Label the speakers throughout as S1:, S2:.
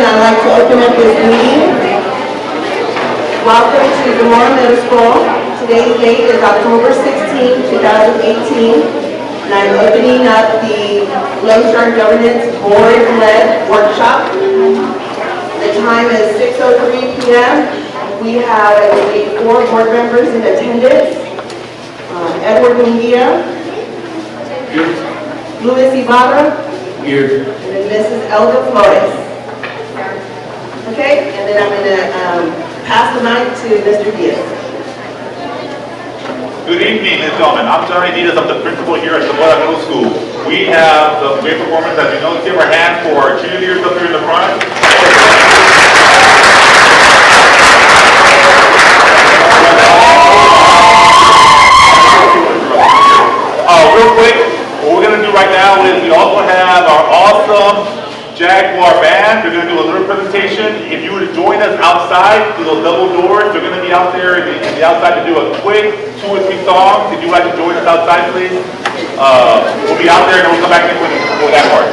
S1: I'd like to open up this meeting. Welcome to Zamora Middle School. Today's date is October 16, 2018, and I'm opening up the Lone Star Governance Board-led workshop. The time is 6:03 p.m. We have, I believe, 4 board members in attendance. Edward Munguia, Luis Ibarra,
S2: Here.
S1: and then Mrs. Elda Flores. Okay, and then I'm going to pass the mic to Mr. Diaz.
S3: Good evening, ladies and gentlemen. I'm Johnny Diaz. I'm the principal here at Zamora Middle School. We have the great performance, as you know. Let's give our hands for our cheerleaders up here in the front. Real quick, what we're going to do right now is we also have our awesome Jaguar band. They're going to do a little presentation. If you were to join us outside through those double doors, they're going to be out there in the outside to do a quick 2 or 3 songs. If you'd like to join us outside, please. We'll be out there and then we'll come back in for that part.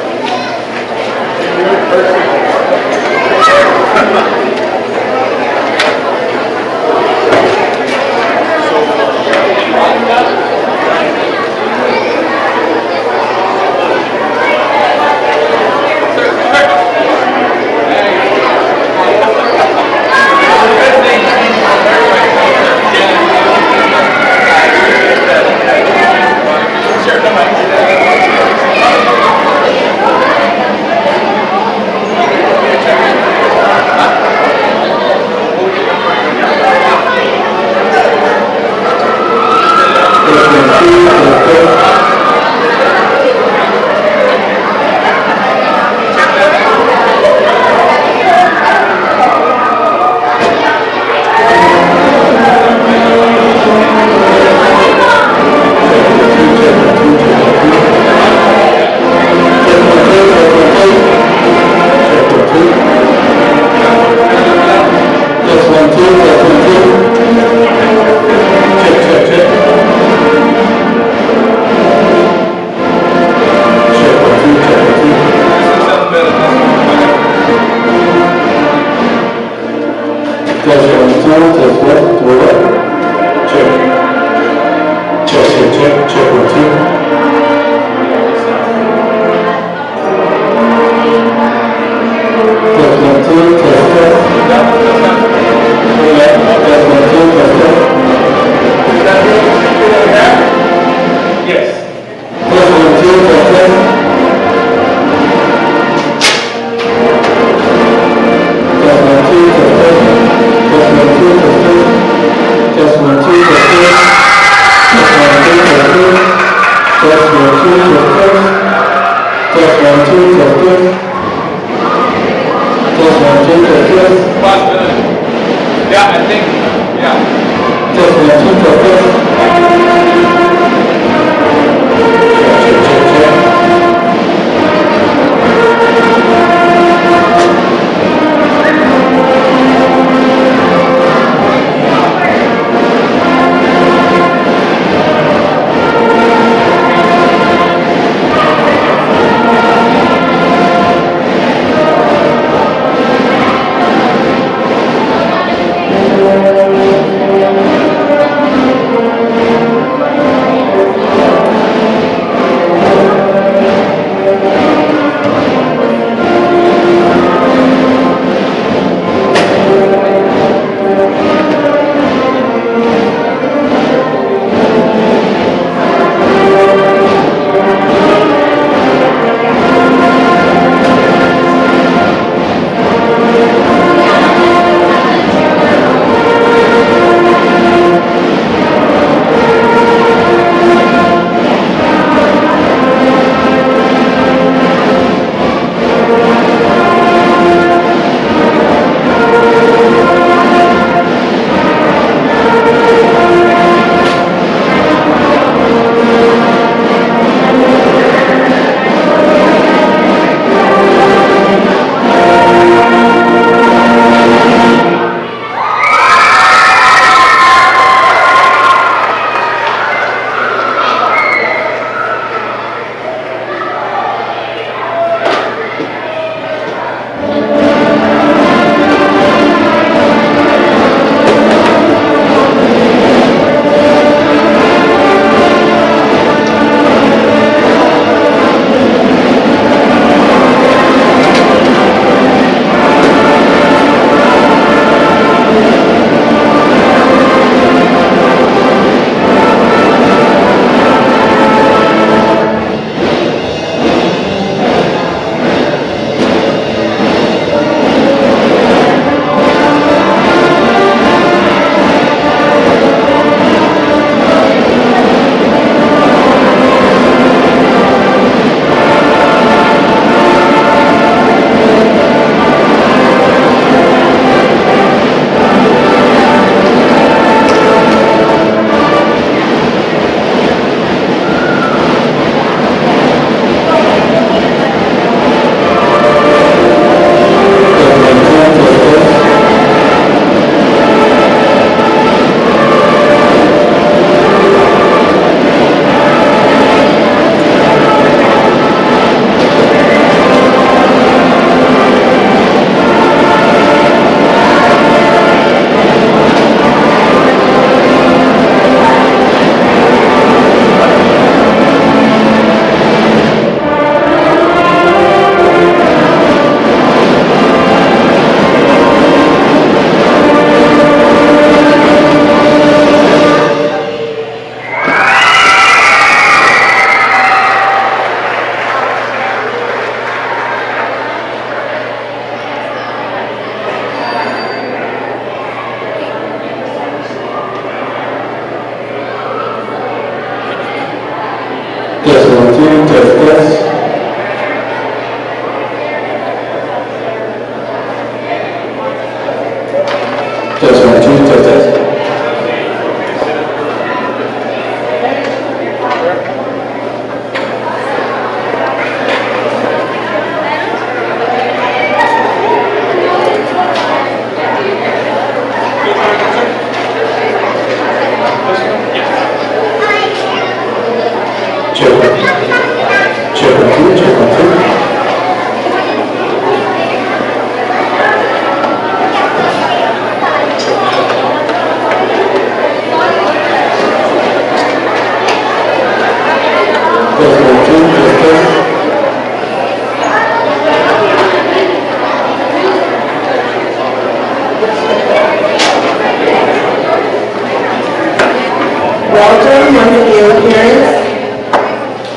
S1: Welcome once again, parents,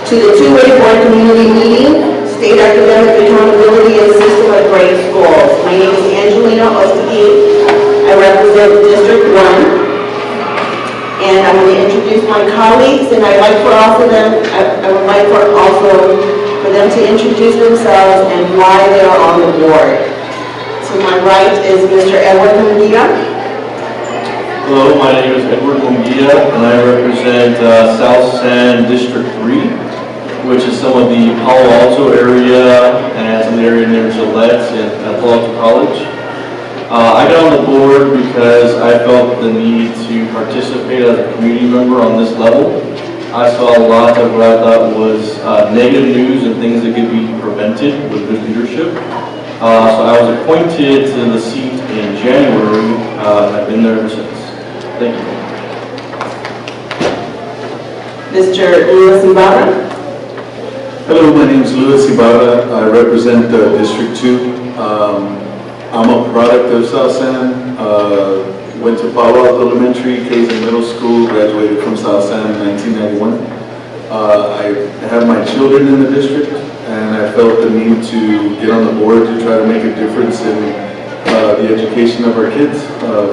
S1: to the two-way board community meeting, State Academic Accountability and System of Grade Schools. My name is Angelina Ostagui. I represent District 1. And I'm going to introduce my colleagues, and I would like for them to introduce themselves and why they are on the board. To my right is Mr. Edward Munguia.
S2: Hello, my name is Edward Munguia, and I represent South San District 3, which is some of the Palo Alto area and some of the area near Gillette and Palo Alto College. I got on the board because I felt the need to participate as a community member on this level. I saw a lot of what I thought was negative news and things that could be prevented with good leadership. So I was appointed to the seat in January, and I've been there ever since. Thank you.
S1: Mr. Luis Ibarra.
S4: Hello, my name is Luis Ibarra. I represent District 2. I'm a product of South San. Went to Palo Alto Elementary, Kaizen Middle School, graduated from South San in 1991. I have my children in the district, and I felt the need to get on the board to try to make a difference in the education of our kids,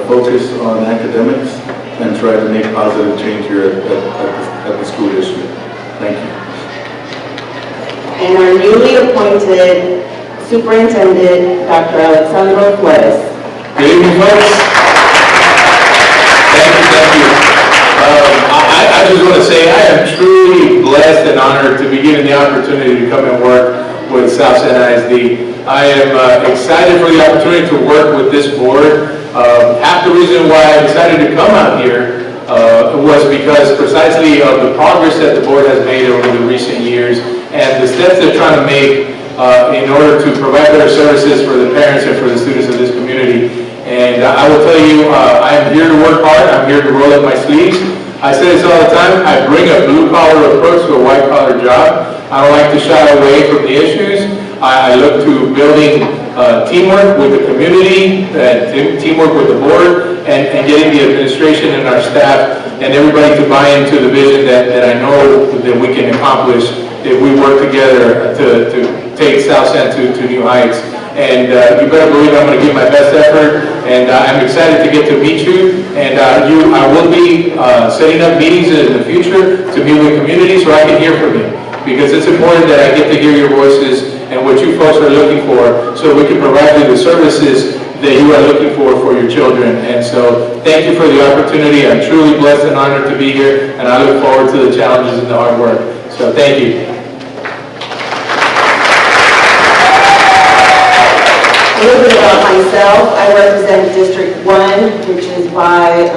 S4: focus on academics, and try to make positive change here at the school district. Thank you.
S1: And our newly appointed Superintendent, Dr. Alexandro Flores.
S5: Good evening, folks. Thank you. I just want to say I am truly blessed and honored to be given the opportunity to come and work with South San ISD. I am excited for the opportunity to work with this board. Half the reason why I'm excited to come out here was because precisely of the progress that the board has made over the recent years and the steps they're trying to make in order to provide better services for the parents and for the students of this community. And I will tell you, I am here to work hard. I'm here to roll up my sleeves. I say this all the time. I bring a blue-collar approach to a white-collar job. I don't like to shy away from the issues. I look to building teamwork with the community, teamwork with the board, and getting the administration and our staff and everybody to buy into the vision that I know that we can accomplish if we work together to take South San to new heights. And you better believe I'm going to give my best effort, and I'm excited to get to meet you. And I will be setting up meetings in the future to meet with communities so I can hear from you, because it's important that I get to hear your voices and what you folks are looking for, so we can provide you the services that you are looking for your children. And so thank you for the opportunity. I'm truly blessed and honored to be here, and I look forward to the challenges and the hard work. So thank you.
S1: A little bit about myself. I represent District 1, which is by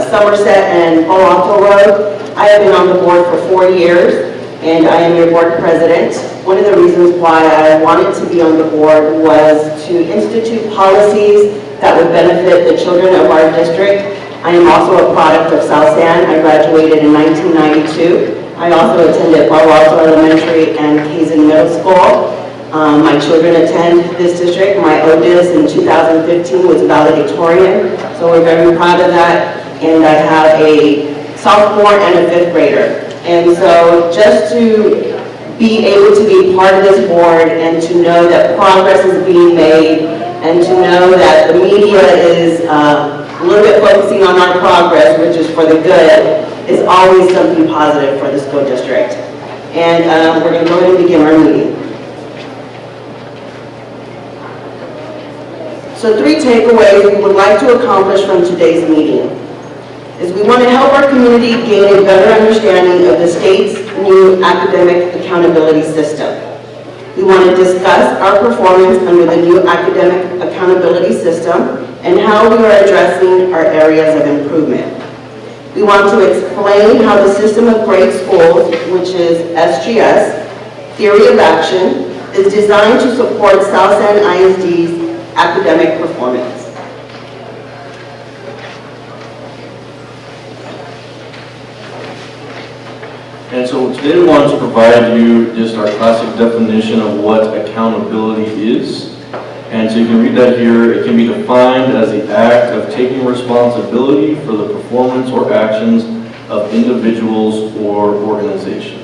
S1: Somerset and Palo Alto Road. I have been on the board for 4 years, and I am your board president. One of the reasons why I wanted to be on the board was to institute policies that would benefit the children of our district. I am also a product of South San. I graduated in 1992. I also attended Palo Alto Elementary and Kaizen Middle School. My children attend this district. My oldest in 2015 was valedictorian, so we're very proud of that. And I have a sophomore and a 5th grader. And so just to be able to be part of this board and to know that progress is being made and to know that the media is a little bit focusing on our progress, which is for the good, is always something positive for the school district. And we're going to go ahead and begin our meeting. So 3 takeaways we would like to accomplish from today's meeting is we want to help our community gain a better understanding of the state's new academic accountability system. We want to discuss our performance under the new academic accountability system and how we are addressing our areas of improvement. We want to explain how the System of Grade Schools, which is SGS, Theory of Action, is designed to support South San ISD's academic performance.
S2: And so today we wanted to provide you just our classic definition of what accountability is. And so you can read that here. It can be defined as the act of taking responsibility for the performance or actions of individuals or organizations.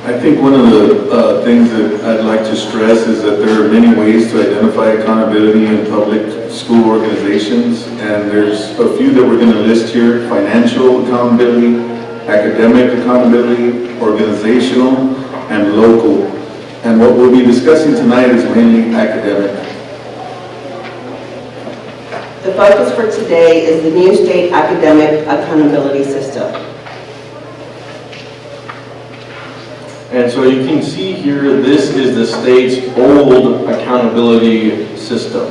S4: I think one of the things that I'd like to stress is that there are many ways to identify accountability in public school organizations, and there's a few that we're going to list here: financial accountability, academic accountability, organizational, and local. And what we'll be discussing tonight is mainly academic.
S1: The focus for today is the new state academic accountability system.
S2: And so you can see here, this is the state's old accountability system.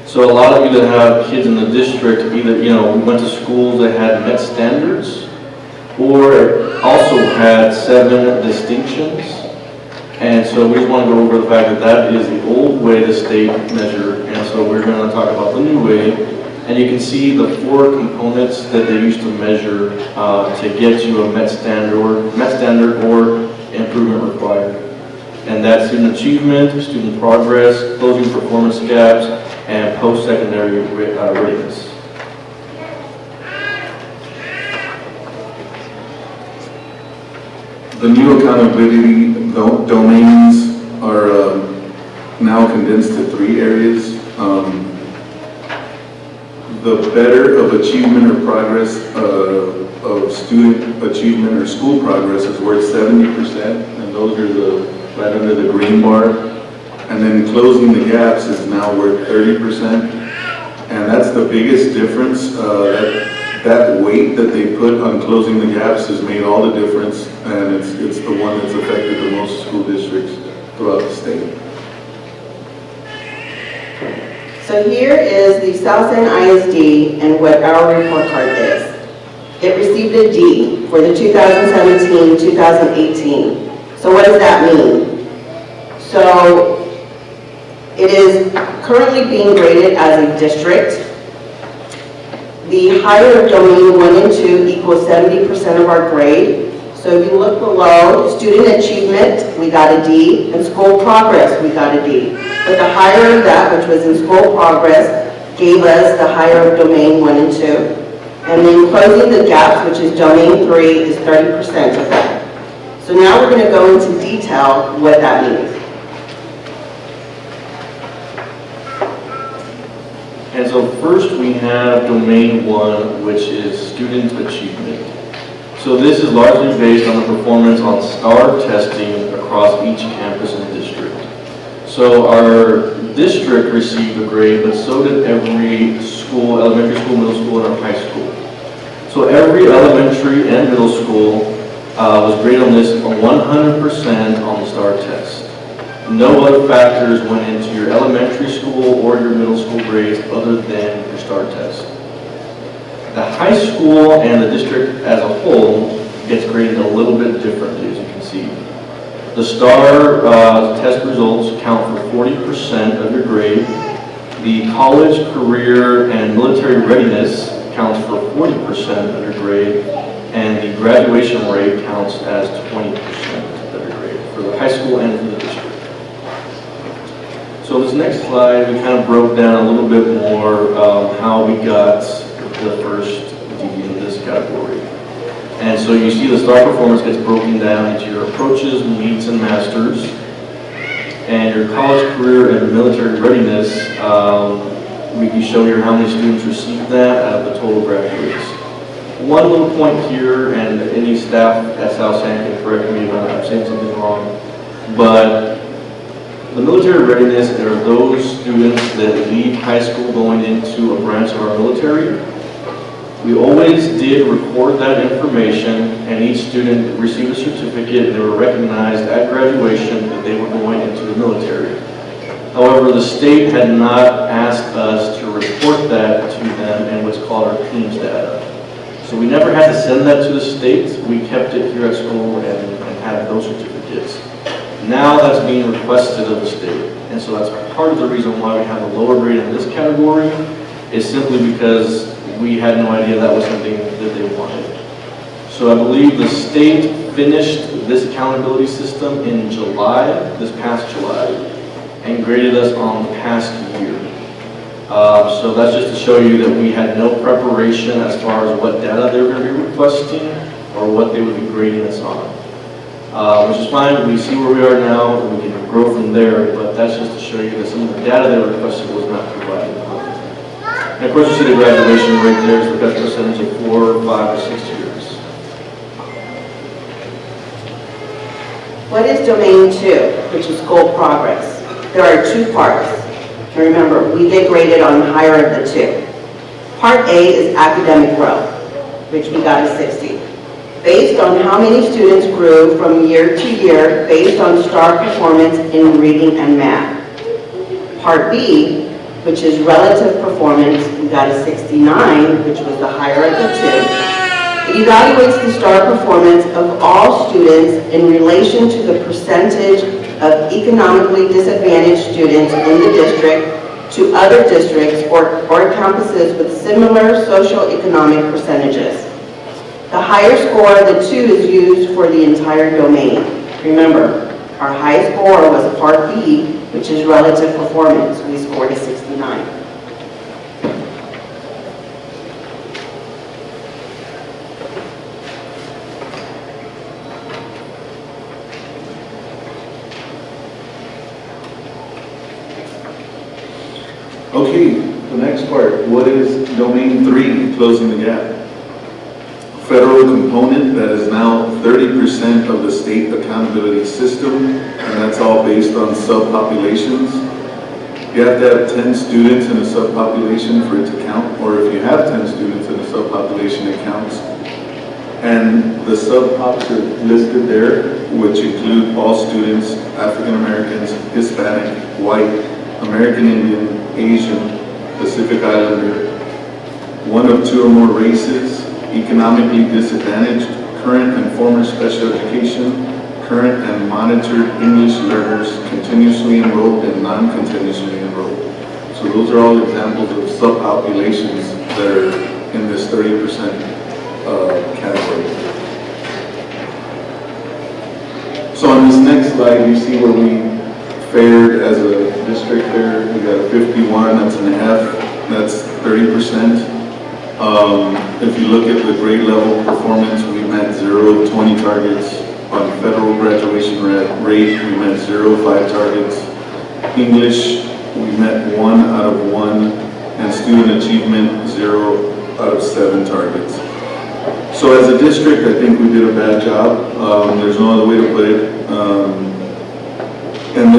S2: So a lot of you that have kids in the district, either, went to schools that had met standards, or also had 7 distinctions. And so we just want to go over the fact that that is the old way the state measured, and so we're going to talk about the new way. And you can see the 4 components that they used to measure to get you a met standard or improvement required. And that's student achievement, student progress, closing performance gaps, and post-secondary readiness.
S4: The new accountability domains are now condensed to 3 areas. The better of achievement or progress of student achievement or school progress is worth 70%, and those are right under the green bar. And then closing the gaps is now worth 30%, and that's the biggest difference. That weight that they put on closing the gaps has made all the difference, and it's the one that's affected the most school districts throughout the state.
S1: So here is the South End ISD and what our report card is. It received a D for the 2017-2018. So what does that mean? So it is currently being graded as a district. The higher of domain 1 and 2 equals 70% of our grade. So if you look below, student achievement, we got a D, and school progress, we got a D. But the higher of that, which was in school progress, gave us the higher of domain 1 and 2. And then closing the gaps, which is domain 3, is 30% of that. So now we're going to go into detail what that means.
S2: And so first we have domain 1, which is student achievement. So this is largely based on the performance on STAR testing across each campus and district. So our district received a grade, but so did every school, elementary school, middle school, and our high school. So every elementary and middle school was graded on this 100% on the STAR test. No other factors went into your elementary school or your middle school grades other than your STAR test. The high school and the district as a whole gets graded a little bit differently, as you can see. The STAR test results count for 40% of your grade. The college, career, and military readiness counts for 40% of your grade, and the graduation rate counts as 20% of your grade for the high school and for the district. So this next slide, we kind of broke down a little bit more how we got the first D in this category. And so you see the STAR performance gets broken down into your approaches, meets, and masters. And your college, career, and military readiness, we can show here how many students received that out of the total graduates. One little point here, and any staff at South San can correct me if I'm saying something wrong, but the military readiness are those students that leave high school going into a branch of our military. We always did record that information, and each student received a certificate, and they were recognized at graduation that they were going into the military. However, the state had not asked us to report that to them in what's called our PEIMS data. So we never had to send that to the state. We kept it here at school and had those certificates. Now that's being requested of the state. And so that's part of the reason why we have a lower grade in this category, is simply because we had no idea that was something that they wanted. So I believe the state finished this accountability system in July, this past July. and graded us on the past year. So that's just to show you that we had no preparation as far as what data they were going to be requesting or what they would be grading us on. Which is fine, we see where we are now, and we can grow from there, but that's just to show you that some of the data they requested was not provided. And of course, you see the graduation rate there is the best percentage of 4, 5, or 6 years.
S1: What is domain 2, which is goal progress? There are 2 parts. And remember, we get graded on the higher of the 2. Part A is academic growth, which we got a 60. Based on how many students grew from year to year based on STAR performance in reading and math. Part B, which is relative performance, we got a 69, which was the higher of the 2. It evaluates the STAR performance of all students in relation to the percentage of economically disadvantaged students in the district to other districts or campuses with similar socioeconomic percentages. The higher score of the 2 is used for the entire domain. Remember, our highest score was Part B, which is relative performance. We scored a 69.
S4: Okay, the next part, what is domain 3, closing the gap? Federal component that is now 30% of the state accountability system, and that's all based on subpopulations. You have to have 10 students in a subpopulation for it to count, or if you have 10 students in a subpopulation, it counts. And the subpops are listed there, which include all students, African Americans, Hispanic, white, American Indian, Asian, Pacific Islander, one of 2 or more races, economically disadvantaged, current and former special education, current and monitored English learners, continuously enrolled and non-continuously enrolled. So those are all examples of subpopulations that are in this 30% category. So on this next slide, you see where we fared as a district there. We got a 51, that's an F, that's 30%. If you look at the grade level performance, we met 0 of 20 targets. On federal graduation rate, we met 0 of 5 targets. English, we met 1 out of 1. And student achievement, 0 out of 7 targets. So as a district, I think we did a bad job. There's no other way to put it. And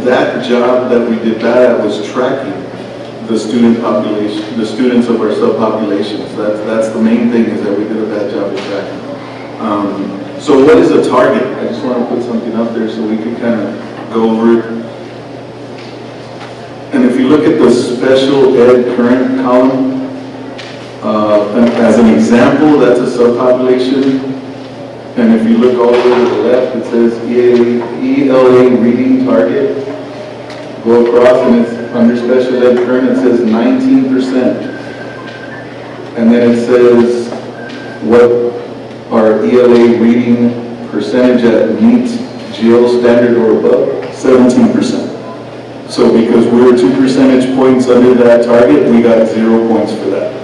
S4: that job that we did bad at was tracking the student population, the students of our subpopulations. That's the main thing, is that we did a bad job of tracking. So what is a target? I just want to put something up there so we can kind of go over it. And if you look at the special ed current column, as an example, that's a subpopulation. And if you look all the way to the left, it says ELA reading target. Go across and it's under special ed current, it says 19%. And then it says what our ELA reading percentage at meets GL standard or above, 17%. So because we were 2 percentage points under that target, we got 0 points for that.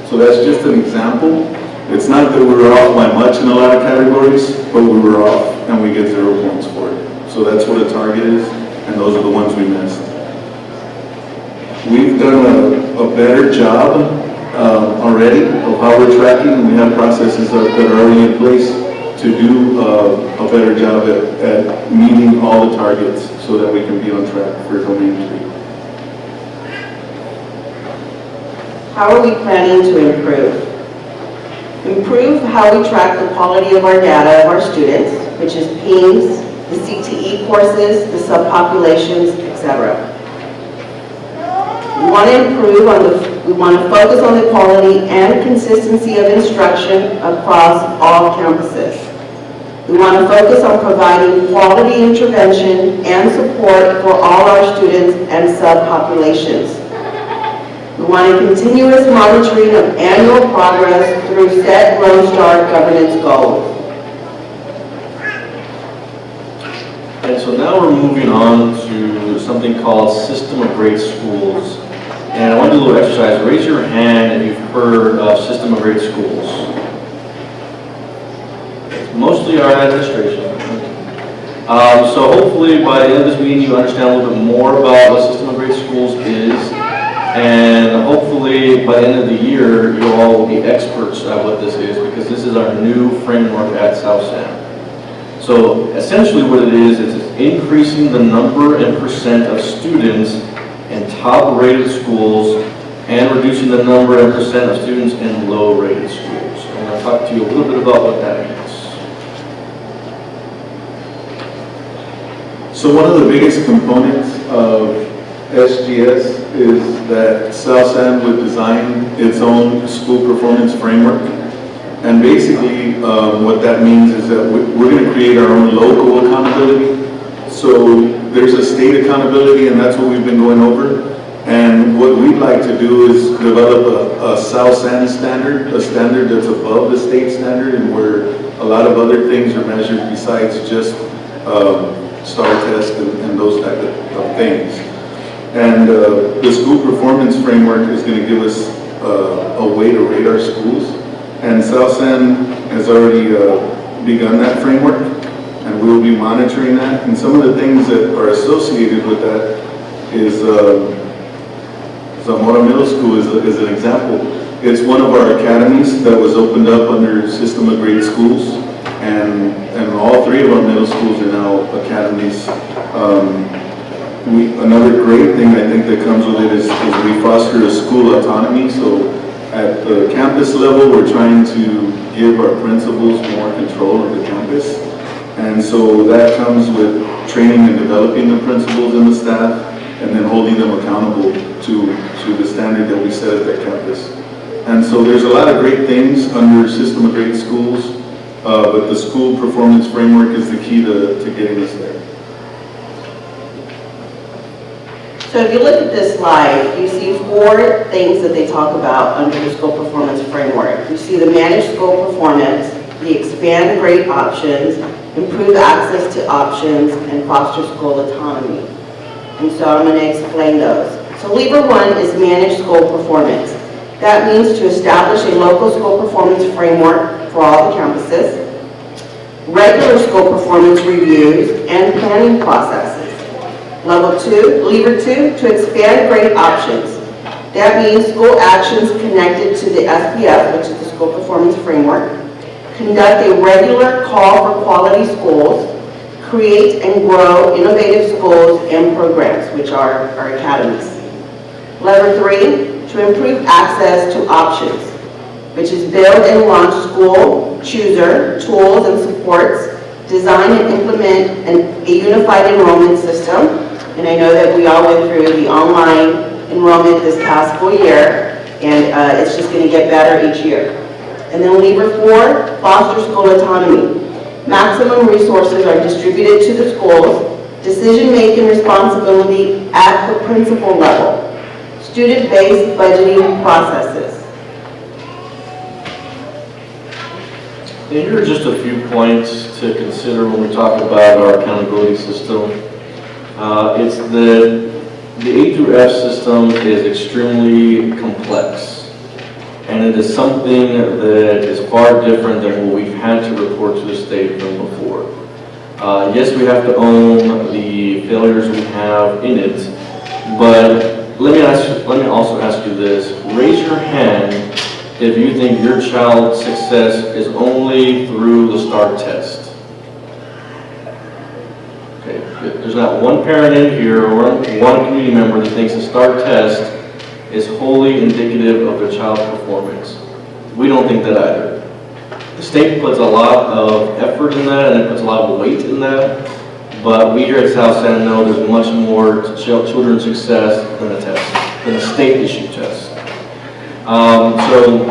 S4: So that's just an example. It's not that we were off by much in a lot of categories, but we were off and we get 0 points for it. So that's what a target is, and those are the ones we missed. We've done a better job already of how we're tracking, and we have processes that are already in place to do a better job at meeting all the targets so that we can be on track for domain 3.
S1: How are we planning to improve? Improve how we track the quality of our data of our students, which is PEIMS, the CTE courses, the subpopulations, etc. We want to improve we want to focus on the quality and consistency of instruction across all campuses. We want to focus on providing quality intervention and support for all our students and subpopulations. We want a continuous monitoring of annual progress through set Lone Star governance goals.
S2: And so now we're moving on to something called System of Great Schools. And I want to do a little exercise. Raise your hand if you've heard of System of Great Schools. Mostly our administration. So hopefully by the end of this meeting you understand a little bit more about what System of Great Schools is. And hopefully by the end of the year you all will be experts at what this is, because this is our new framework at South San. So essentially what it is it's increasing the number and percent of students in top-rated schools and reducing the number and percent of students in low-rated schools. I'm going to talk to you a little bit about what that means.
S4: So one of the biggest components of SGS is that South San would design its own school performance framework. And basically, what that means is that we're going to create our own local accountability. So there's a state accountability, and that's what we've been going over. And what we'd like to do is develop a South San standard, a standard that's above the state standard, and where a lot of other things are measured besides just STAR test and those type of things. And the school performance framework is going to give us a way to rate our schools. And South San has already begun that framework, and we'll be monitoring that. And some of the things that are associated with that is Zamora Middle School is an example. It's one of our academies that was opened up under System of Great Schools, and all three of our middle schools are now academies. Another great thing I think that comes with it is we foster a school autonomy. So at the campus level, we're trying to give our principals more control of the campus. And so that comes with training and developing the principals and the staff, and then holding them accountable to the standard that we set at that campus. And so there's a lot of great things under System of Great Schools, but the school performance framework is the key to getting us there.
S1: So if you look at this slide, you see 4 things that they talk about under the school performance framework. You see the managed school performance, the expand grade options, improve access to options, and foster school autonomy. And so I'm going to explain those. So lever 1 is managed school performance. That means to establish a local school performance framework for all the campuses, regular school performance reviews, and planning processes. Lever 2, to expand grade options. That means school actions connected to the SPF, which is the school performance framework. Conduct a regular call for quality schools. Create and grow innovative schools and programs, which are our academies. Lever 3, to improve access to options, which is build and launch school chooser, tools and supports, design and implement a unified enrollment system. And I know that we all went through the online enrollment this past school year, and it's just going to get better each year. And then lever 4, foster school autonomy. Maximum resources are distributed to the schools, decision-making responsibility at the principal level, student-based budgeting processes.
S2: And here are just a few points to consider when we talk about our accountability system. It's the A through F system is extremely complex, and it is something that is far different than what we've had to report to the state from before. Yes, we have to own the failures we have in it, but let me also ask you this. Raise your hand if you think your child's success is only through the STAR test. Okay, good. There's not one parent in here or one community member that thinks the STAR test is wholly indicative of their child's performance. We don't think that either. The state puts a lot of effort in that, and it puts a lot of weight in that, but we here at South San know there's much more to children's success than a test, than a state-issued test. So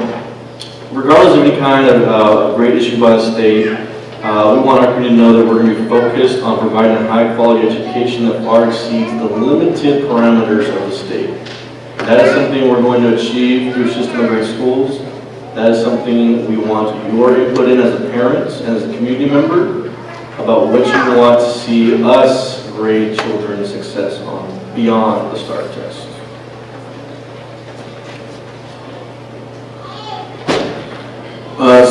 S2: regardless of any kind of grade issued by the state, we want our community to know that we're going to be focused on providing a high-quality education that far exceeds the limited parameters of the state. That is something we're going to achieve through System of Great Schools. That is something we want your input in as a parent and as a community member. about what you want to see us grade children's success on beyond the STAR test.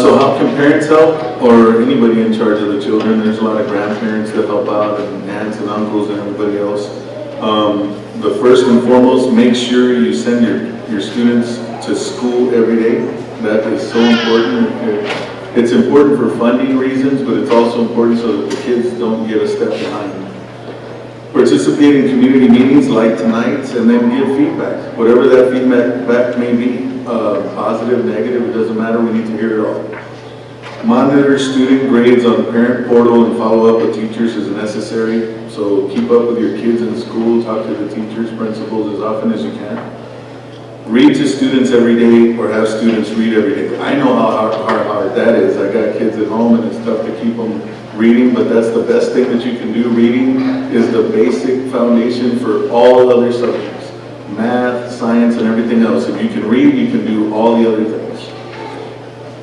S4: So how can parents help, or anybody in charge of the children? There's a lot of grandparents that help out, and aunts and uncles and everybody else. The first and foremost, make sure you send your students to school every day. That is so important. It's important for funding reasons, but it's also important so that the kids don't get a step behind. Participate in community meetings like tonight's, and then give feedback. Whatever that feedback may be, positive, negative, it doesn't matter, we need to hear it all. Monitor student grades on the parent portal and follow up with teachers as necessary. So keep up with your kids in school, talk to the teachers, principals as often as you can. Read to students every day, or have students read every day. I know how hard that is. I got kids at home and it's tough to keep them reading, but that's the best thing that you can do. Reading is the basic foundation for all other subjects. Math, science, and everything else. If you can read, you can do all the other things.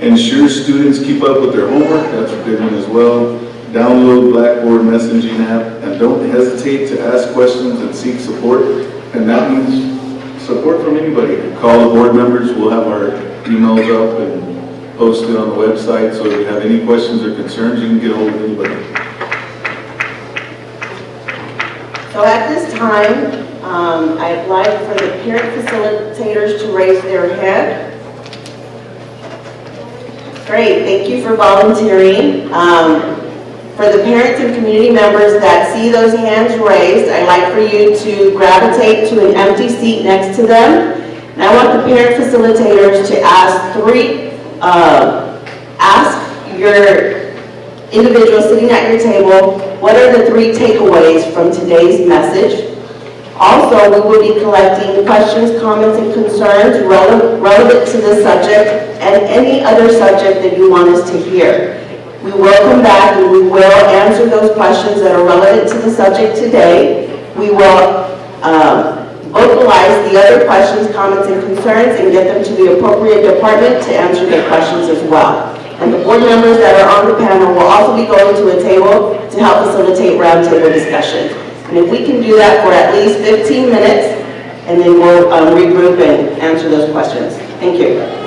S4: Ensure students keep up with their homework. That's a big one as well. Download Blackboard messaging app, and don't hesitate to ask questions and seek support. And that means support from anybody. Call the board members. We'll have our emails up and posted on the website. So if you have any questions or concerns, you can get a hold of anybody.
S1: So at this time, I'd like for the parent facilitators to raise their hand. Great, thank you for volunteering. For the parents and community members that see those hands raised, I'd like for you to gravitate to an empty seat next to them. And I want the parent facilitators to ask your individual sitting at your table, what are the 3 takeaways from today's message? Also, we will be collecting questions, comments, and concerns relevant to this subject and any other subject that you want us to hear. We will come back and we will answer those questions that are relevant to the subject today. We will vocalize the other questions, comments, and concerns and get them to the appropriate department to answer their questions as well. And the board members that are on the panel will also be going to a table to help facilitate roundtable discussions. And if we can do that for at least 15 minutes, and then we'll regroup and answer those questions. Thank you.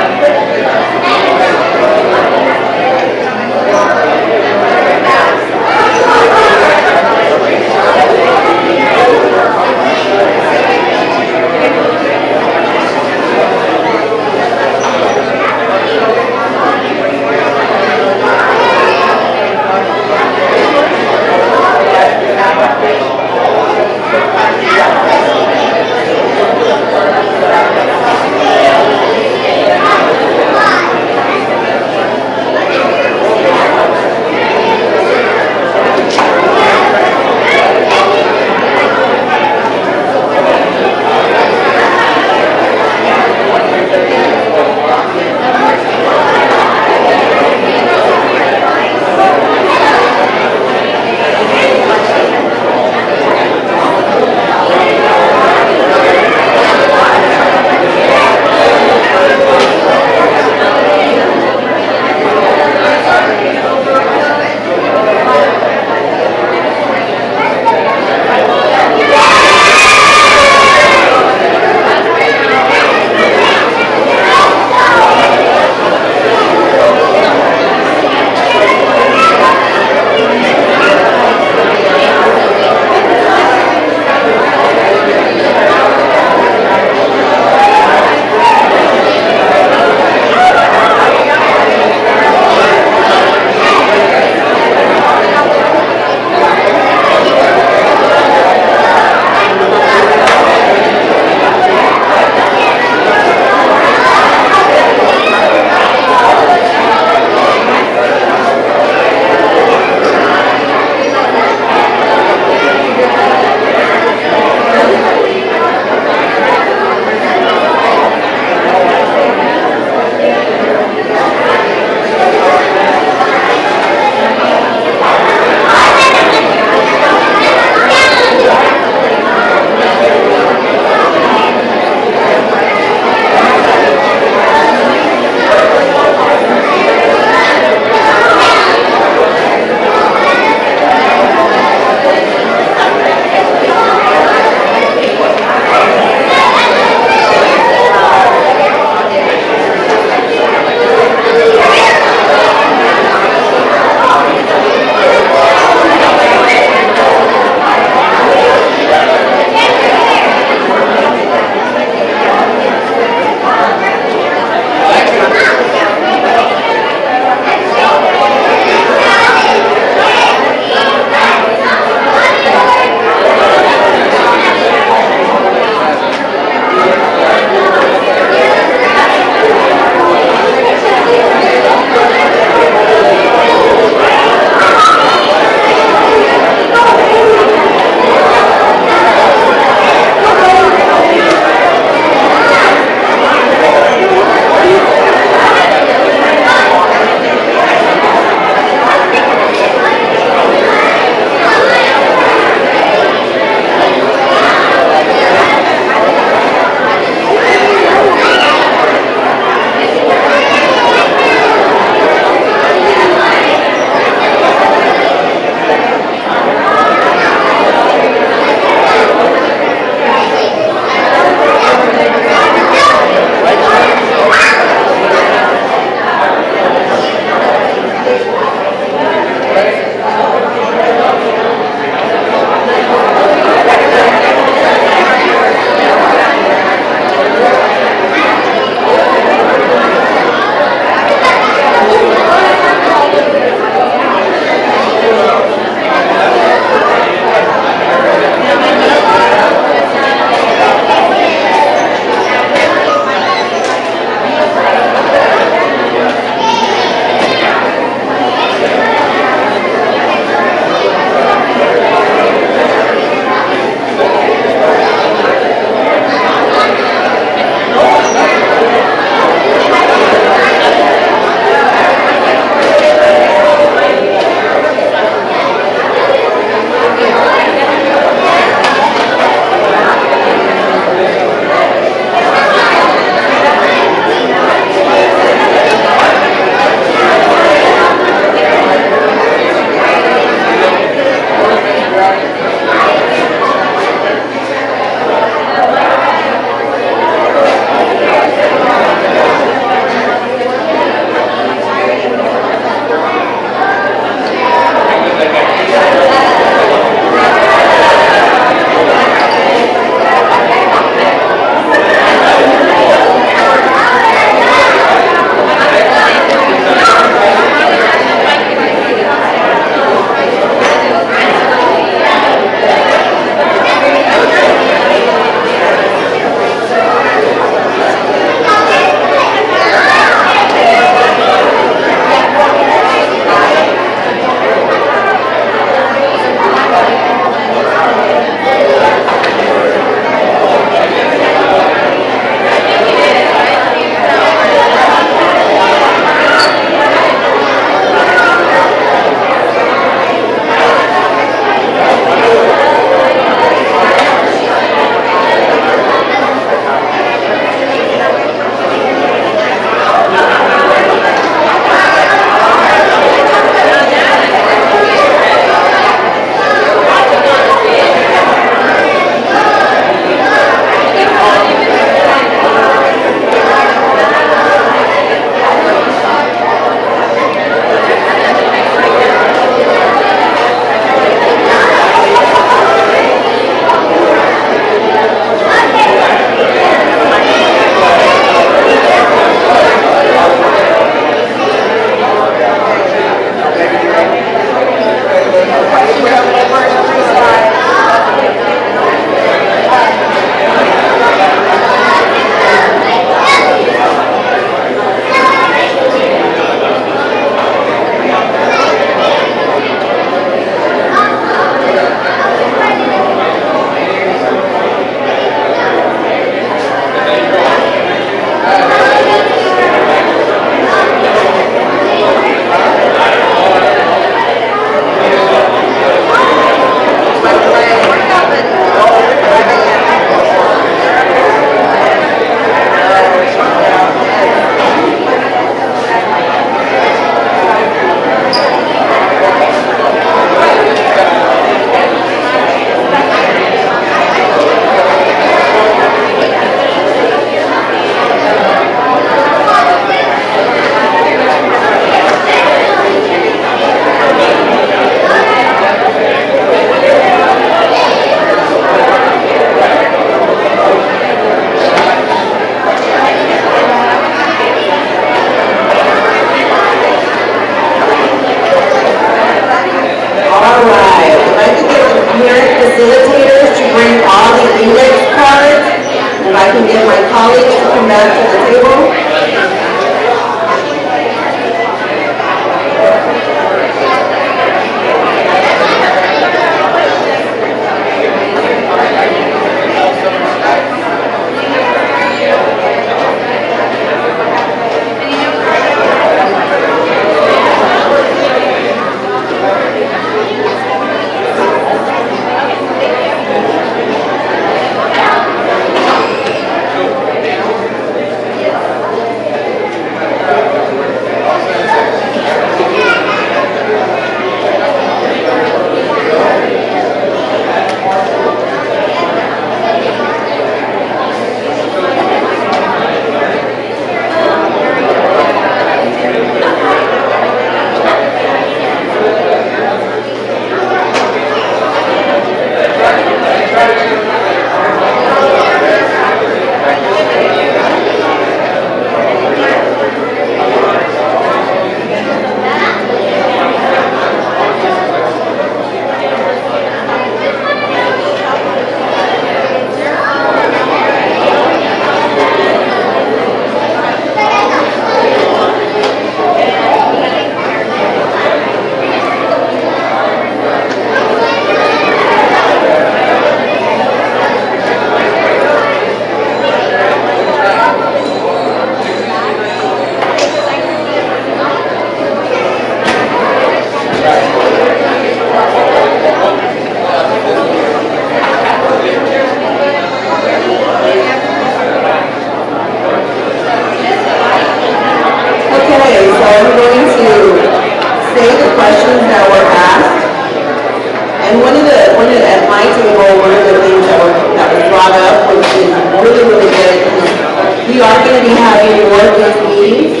S1: be having more of these meetings.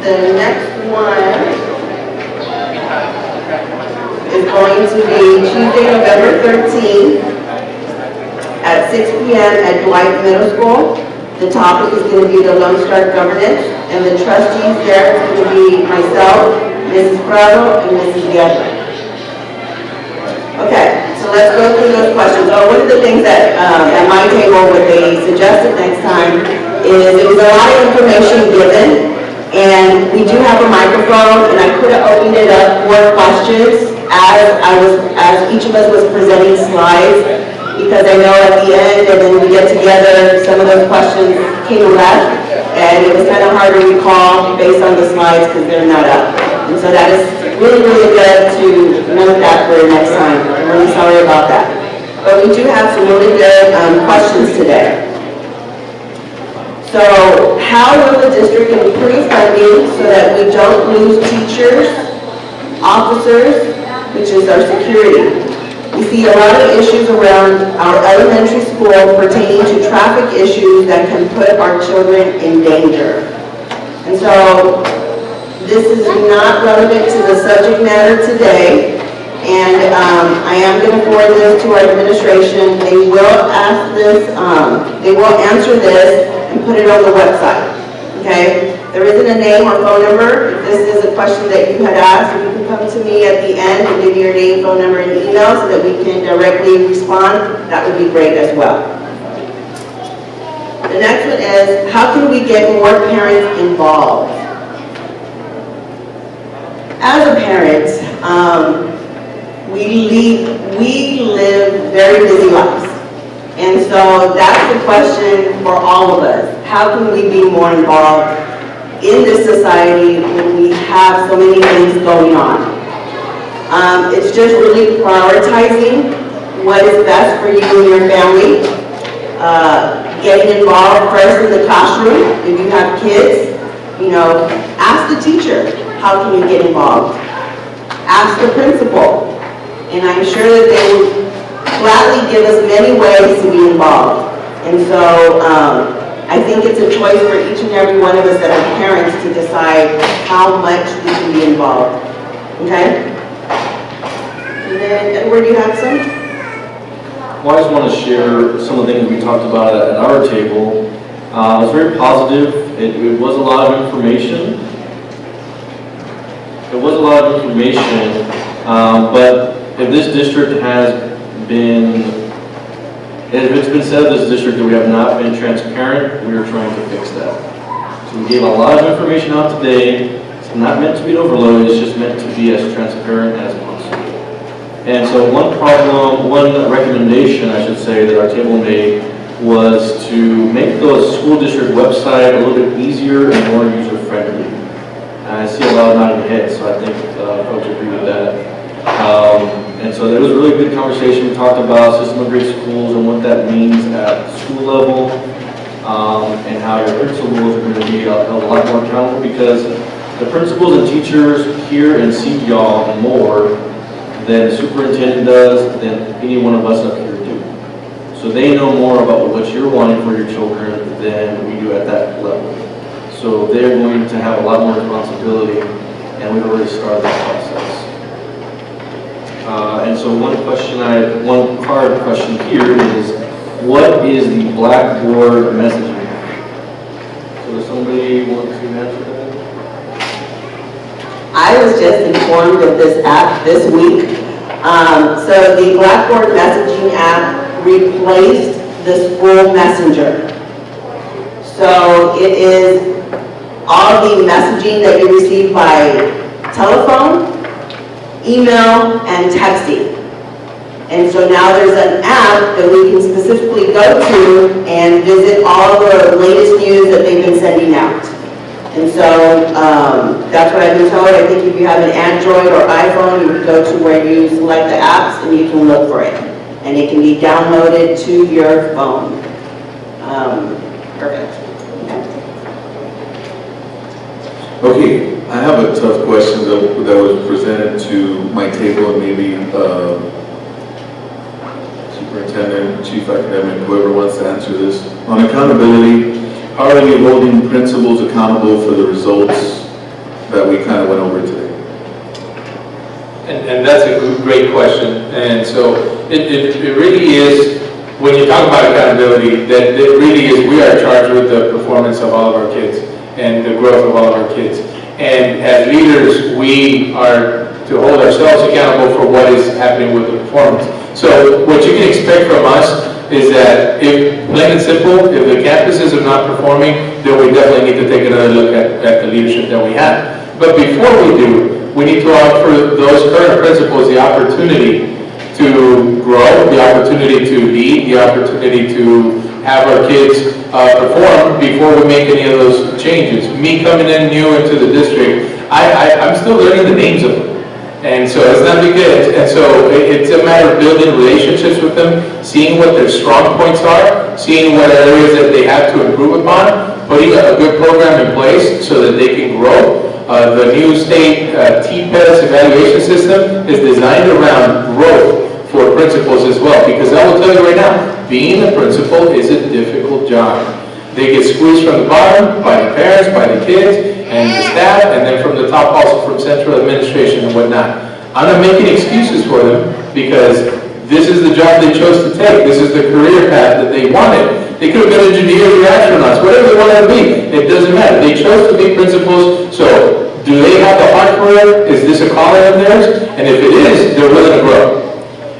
S1: The next one is going to be Tuesday, November 13th at 6 p.m. at Dwight Middle School. The topic is going to be the Lone Star governance, and the trustees there is going to be myself, Mrs. Prado, and Mrs. Guerra. Okay, so let's go through those questions. One of the things that at my table, what they suggested next time is there was a lot of information given, and we do have a microphone, and I could have opened it up for questions as each of us was presenting slides, because I know at the end, and then we get together, some of those questions came left, and it was kind of hard to recall based on the slides because they're not up. And so that is really, really good to note that for next time. I'm really sorry about that. But we do have some really good questions today. So how will the district improve funding so that we don't lose teachers, officers, which is our security? We see a lot of issues around our elementary school pertaining to traffic issues that can put our children in danger. And so this is not relevant to the subject matter today, and I am going to forward this to our administration. They will ask this, they will answer this and put it on the website, okay? There isn't a name or phone number. If this is a question that you had asked, you can come to me at the end and give me your name, phone number, and email so that we can directly respond. That would be great as well. The next one is, how can we get more parents involved? As a parent, we live very busy lives. And so that's the question for all of us. How can we be more involved in this society when we have so many things going on? It's just really prioritizing what is best for you and your family. Getting involved first in the classroom. If you have kids, ask the teacher, how can you get involved? Ask the principal. And I'm sure that they will gladly give us many ways to be involved. And so I think it's a choice for each and every one of us that are parents to decide how much we can be involved. Okay? And then, Edward, you have some?
S2: Well, I just want to share some of the things we talked about at our table. It was very positive. It was a lot of information. But if this district if it's been said of this district that we have not been transparent, we are trying to fix that. So we gave a lot of information out today. It's not meant to be an overload, it's just meant to be as transparent as possible. And so one recommendation, I should say, that our table made was to make the school district website a little bit easier and more user-friendly. I see a lot of nodding heads, so I think folks agree with that. And so there was a really good conversation. We talked about system of great schools and what that means at the school level, and how your principals are going to be held a lot more accountable, because the principals and teachers hear and see y'all more than the superintendent does, than any one of us up here do. So they know more about what you're wanting for your children than we do at that level. So they're going to have a lot more responsibility, and we've already started that process. And so one hard question here is, what is the Blackboard messaging? So does somebody want to answer that?
S1: I was just informed of this app this week. So the Blackboard messaging app replaced the school messenger. So it is all the messaging that you receive by telephone, email, and texting. And so now there's an app that we can specifically go to and visit all the latest news that they've been sending out. And so that's what I've been told. I think if you have an Android or iPhone, you can go to where you select the apps and you can look for it. And it can be downloaded to your phone. Perfect.
S4: Okay, I have a tough question that was presented to my table, and maybe Superintendent, Chief Academic, whoever wants to answer this. On accountability, how are you holding principals accountable for the results that we kind of went over today?
S5: And that's a great question. And so it really is, when you talk about accountability, that it really is, we are charged with the performance of all of our kids and the growth of all of our kids. And as leaders, we are to hold ourselves accountable for what is happening with the performance. So what you can expect from us is that if, plain and simple, if the campuses are not performing, then we definitely need to take another look at the leadership that we have. But before we do, we need to offer those current principals the opportunity to grow, the opportunity to lead, the opportunity to have our kids perform before we make any of those changes. Me coming in new into the district, I'm still learning the names of them. And so it's not big deal. And so it's a matter of building relationships with them, seeing what their strong points are, seeing what areas that they have to improve upon, putting a good program in place so that they can grow. The new state TPES evaluation system is designed around growth for principals as well, because I will tell you right now, being a principal is a difficult job. They get squeezed from the bottom by the parents, by the kids, and the staff, and then from the top also from central administration and whatnot. I'm not making excuses for them, because this is the job they chose to take. This is the career path that they wanted. They could have been engineers or astronauts, whatever they wanted to be. It doesn't matter. They chose to be principals, so do they have the heart for it? Is this a calling of theirs? And if it is, they're willing to grow.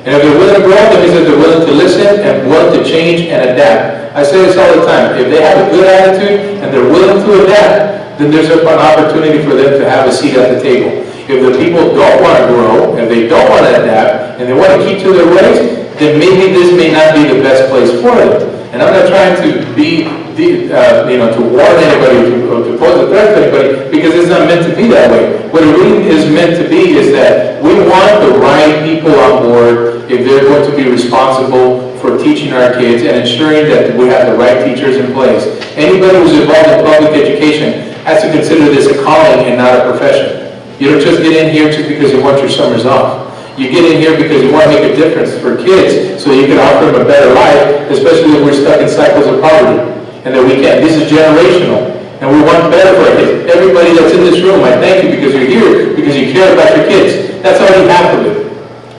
S5: And if they're willing to grow, that means that they're willing to listen and willing to change and adapt. I say this all the time. If they have a good attitude and they're willing to adapt, then there's an opportunity for them to have a seat at the table. If the people don't want to grow, and they don't want to adapt, and they want to keep to their ways, then maybe this may not be the best place for them. And I'm not trying to be, to warn anybody or to pose a threat to anybody, because it's not meant to be that way. What it really is meant to be is that we want the right people on board if they're going to be responsible for teaching our kids and ensuring that we have the right teachers in place. Anybody who's involved in public education has to consider this a calling and not a profession. You don't just get in here just because you want your summers off. You get in here because you want to make a difference for kids so you can offer them a better life, especially if we're stuck in cycles of poverty. And that we can't. This is generational. And we want better for our kids. Everybody that's in this room, I thank you because you're here, because you care about your kids. That's already half of it.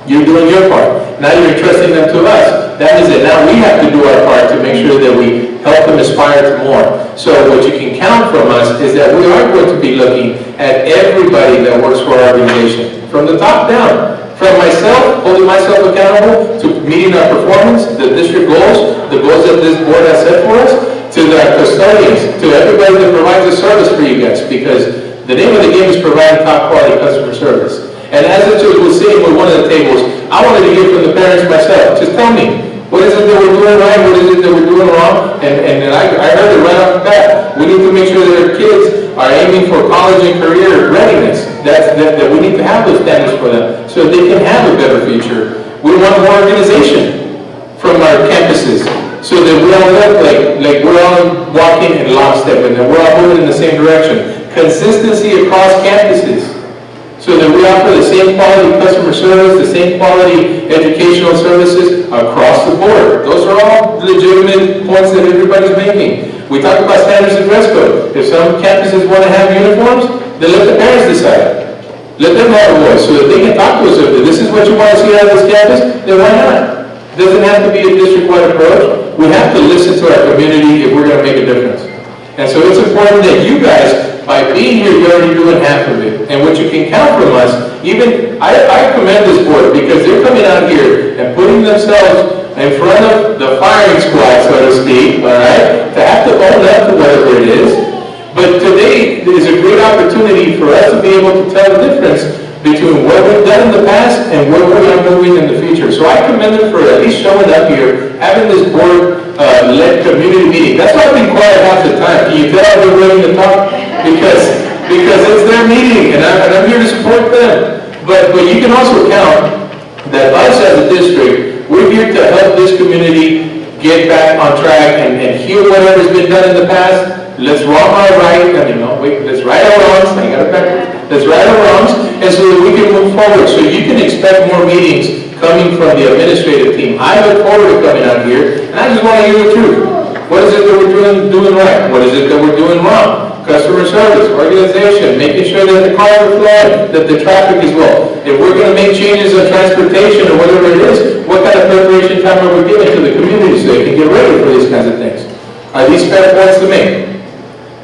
S5: You're doing your part. Now you're entrusting them to us. That is it. Now we have to do our part to make sure that we help them aspire to more. So what you can count from us is that we are going to be looking at everybody that works for our organization, from the top down. From myself, holding myself accountable to meeting our performance, the district goals, the goals that this board has set for us, to the custodians, to everybody that provides a service for you guys, because the name of the game is providing top quality customer service. And as it was sitting with one of the tables, I wanted to hear from the parents myself. Just tell me, what is it that we're doing right? What is it that we're doing wrong? And I heard it right off the bat. We need to make sure that our kids are aiming for college and career readiness. That we need to have those standards for them so they can have a better future. We want more organization from our campuses so that we all look like we're all walking in lockstep and that we're all moving in the same direction. Consistency across campuses, so that we offer the same quality customer service, the same quality educational services across the board. Those are all legitimate points that everybody's making. We talk about standards and dress code. If some campuses want to have uniforms, then let the parents decide. Let them have a voice so that they can talk to us. If this is what you want to see out of this campus, then why not? It doesn't have to be a district-wide approach. We have to listen to our community if we're going to make a difference. And so it's important that you guys, by being here, you're already doing half of it. And what you can count from us, even, I commend this board because they're coming out here and putting themselves in front of the firing squad, so to speak, all right, to have to own up to whatever it is. But today is a great opportunity for us to be able to tell the difference between what we've done in the past and where we are moving in the future. So I commend them for at least showing up here, having this board-led community meeting. That's why I've been quiet half the time. Can you tell they're willing to talk? Because it's their meeting, and I'm here to support them. But you can also count that us as a district, we're here to help this community get back on track and heal whatever's been done in the past. Let's wrong our right, let's right our wrongs, let's right our wrongs, and so that we can move forward. So you can expect more meetings coming from the administrative team. I look forward to coming out here, and I just want to hear the truth. What is it that we're doing right? What is it that we're doing wrong? Customer service, organization, making sure that the cars are flowing, that the traffic is well. If we're going to make changes in transportation or whatever it is, what kind of preparation time are we giving to the community so they can get ready for these kinds of things? Are these fair points to make?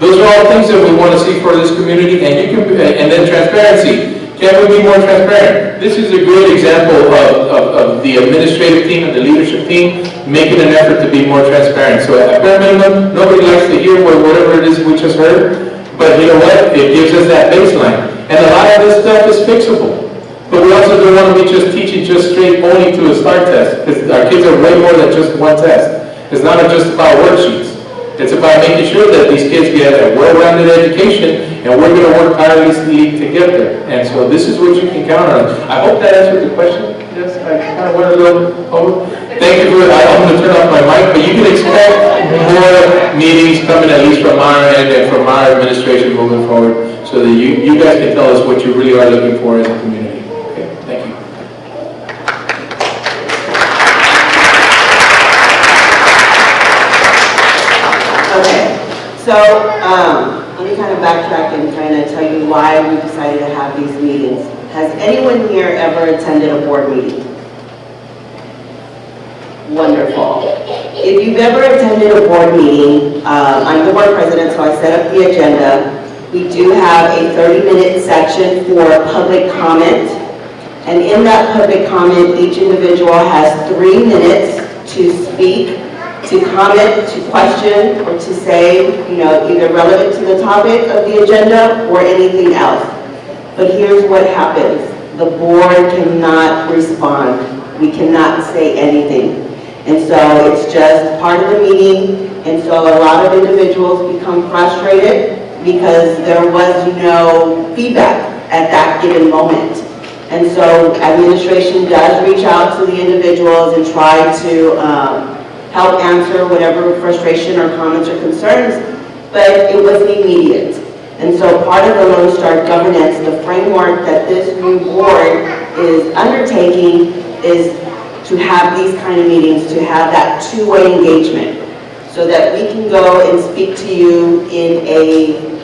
S5: Those are all things that we want to see for this community, and then transparency. Can we be more transparent? This is a good example of the administrative team and the leadership team making an effort to be more transparent. So at bare minimum, nobody likes to hear whatever it is we just heard, but you know what? It gives us that baseline. And a lot of this stuff is fixable. But we also don't want to be just teaching just straight only to a STAR test, because our kids are way more than just one test. It's not just about worksheets. It's about making sure that these kids get a well-rounded education, and we're going to work tirelessly to get there. And so this is what you can count on. I hope that answered the question. Yes, I kind of went a little over. Thank you for that. I'm going to turn off my mic, but you can expect more meetings coming at least from our end and from our administration moving forward, so that you guys can tell us what you really are looking for as a community. Okay, thank you.
S1: Okay, so let me kind of backtrack and kind of tell you why we decided to have these meetings. Has anyone here ever attended a board meeting? Wonderful. If you've ever attended a board meeting, I'm the board president, so I set up the agenda. We do have a 30-minute section for public comment. And in that public comment, each individual has 3 minutes to speak, to comment, to question, or to say, either relevant to the topic of the agenda or anything else. But here's what happens. The board cannot respond. We cannot say anything. And so it's just part of the meeting. And so a lot of individuals become frustrated because there was no feedback at that given moment. And so administration does reach out to the individuals and try to help answer whatever frustration or comments or concerns, but it wasn't immediate. And so part of the Lone Star governance, the framework that this new board is undertaking, is to have these kind of meetings, to have that two-way engagement, so that we can go and speak to you in a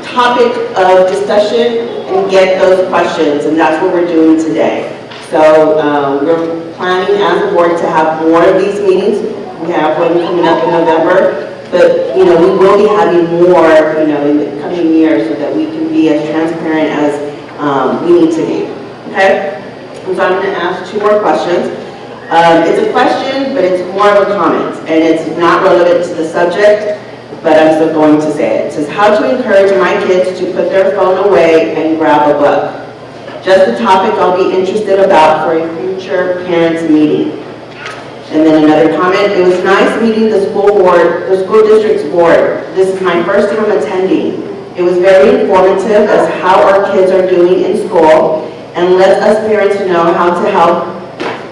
S1: topic of discussion and get those questions, and that's what we're doing today. So we're planning as a board to have more of these meetings. We have one coming up in November, but we will be having more in the coming years, so that we can be as transparent as we need to be. Okay? And so I'm going to ask 2 more questions. It's a question, but it's more of a comment, and it's not relevant to the subject, but I'm still going to say it. It says, how to encourage my kids to put their phone away and grab a book. Just a topic I'll be interested about for a future parents meeting. And then another comment, it was nice meeting the school district's board. This is my first time attending. It was very informative as how our kids are doing in school, and let us parents know how to help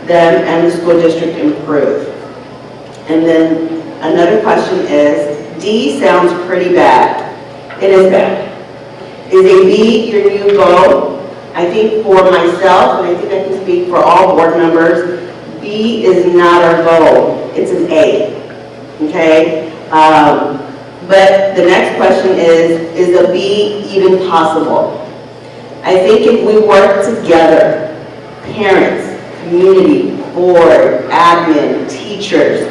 S1: them and the school district improve. And then another question is, D sounds pretty bad. It is bad. Is a B your new goal? I think for myself, and I think I can speak for all board members, B is not our goal. It's an A. Okay? But the next question is a B even possible? I think if we work together, parents, community, board, admin, teachers,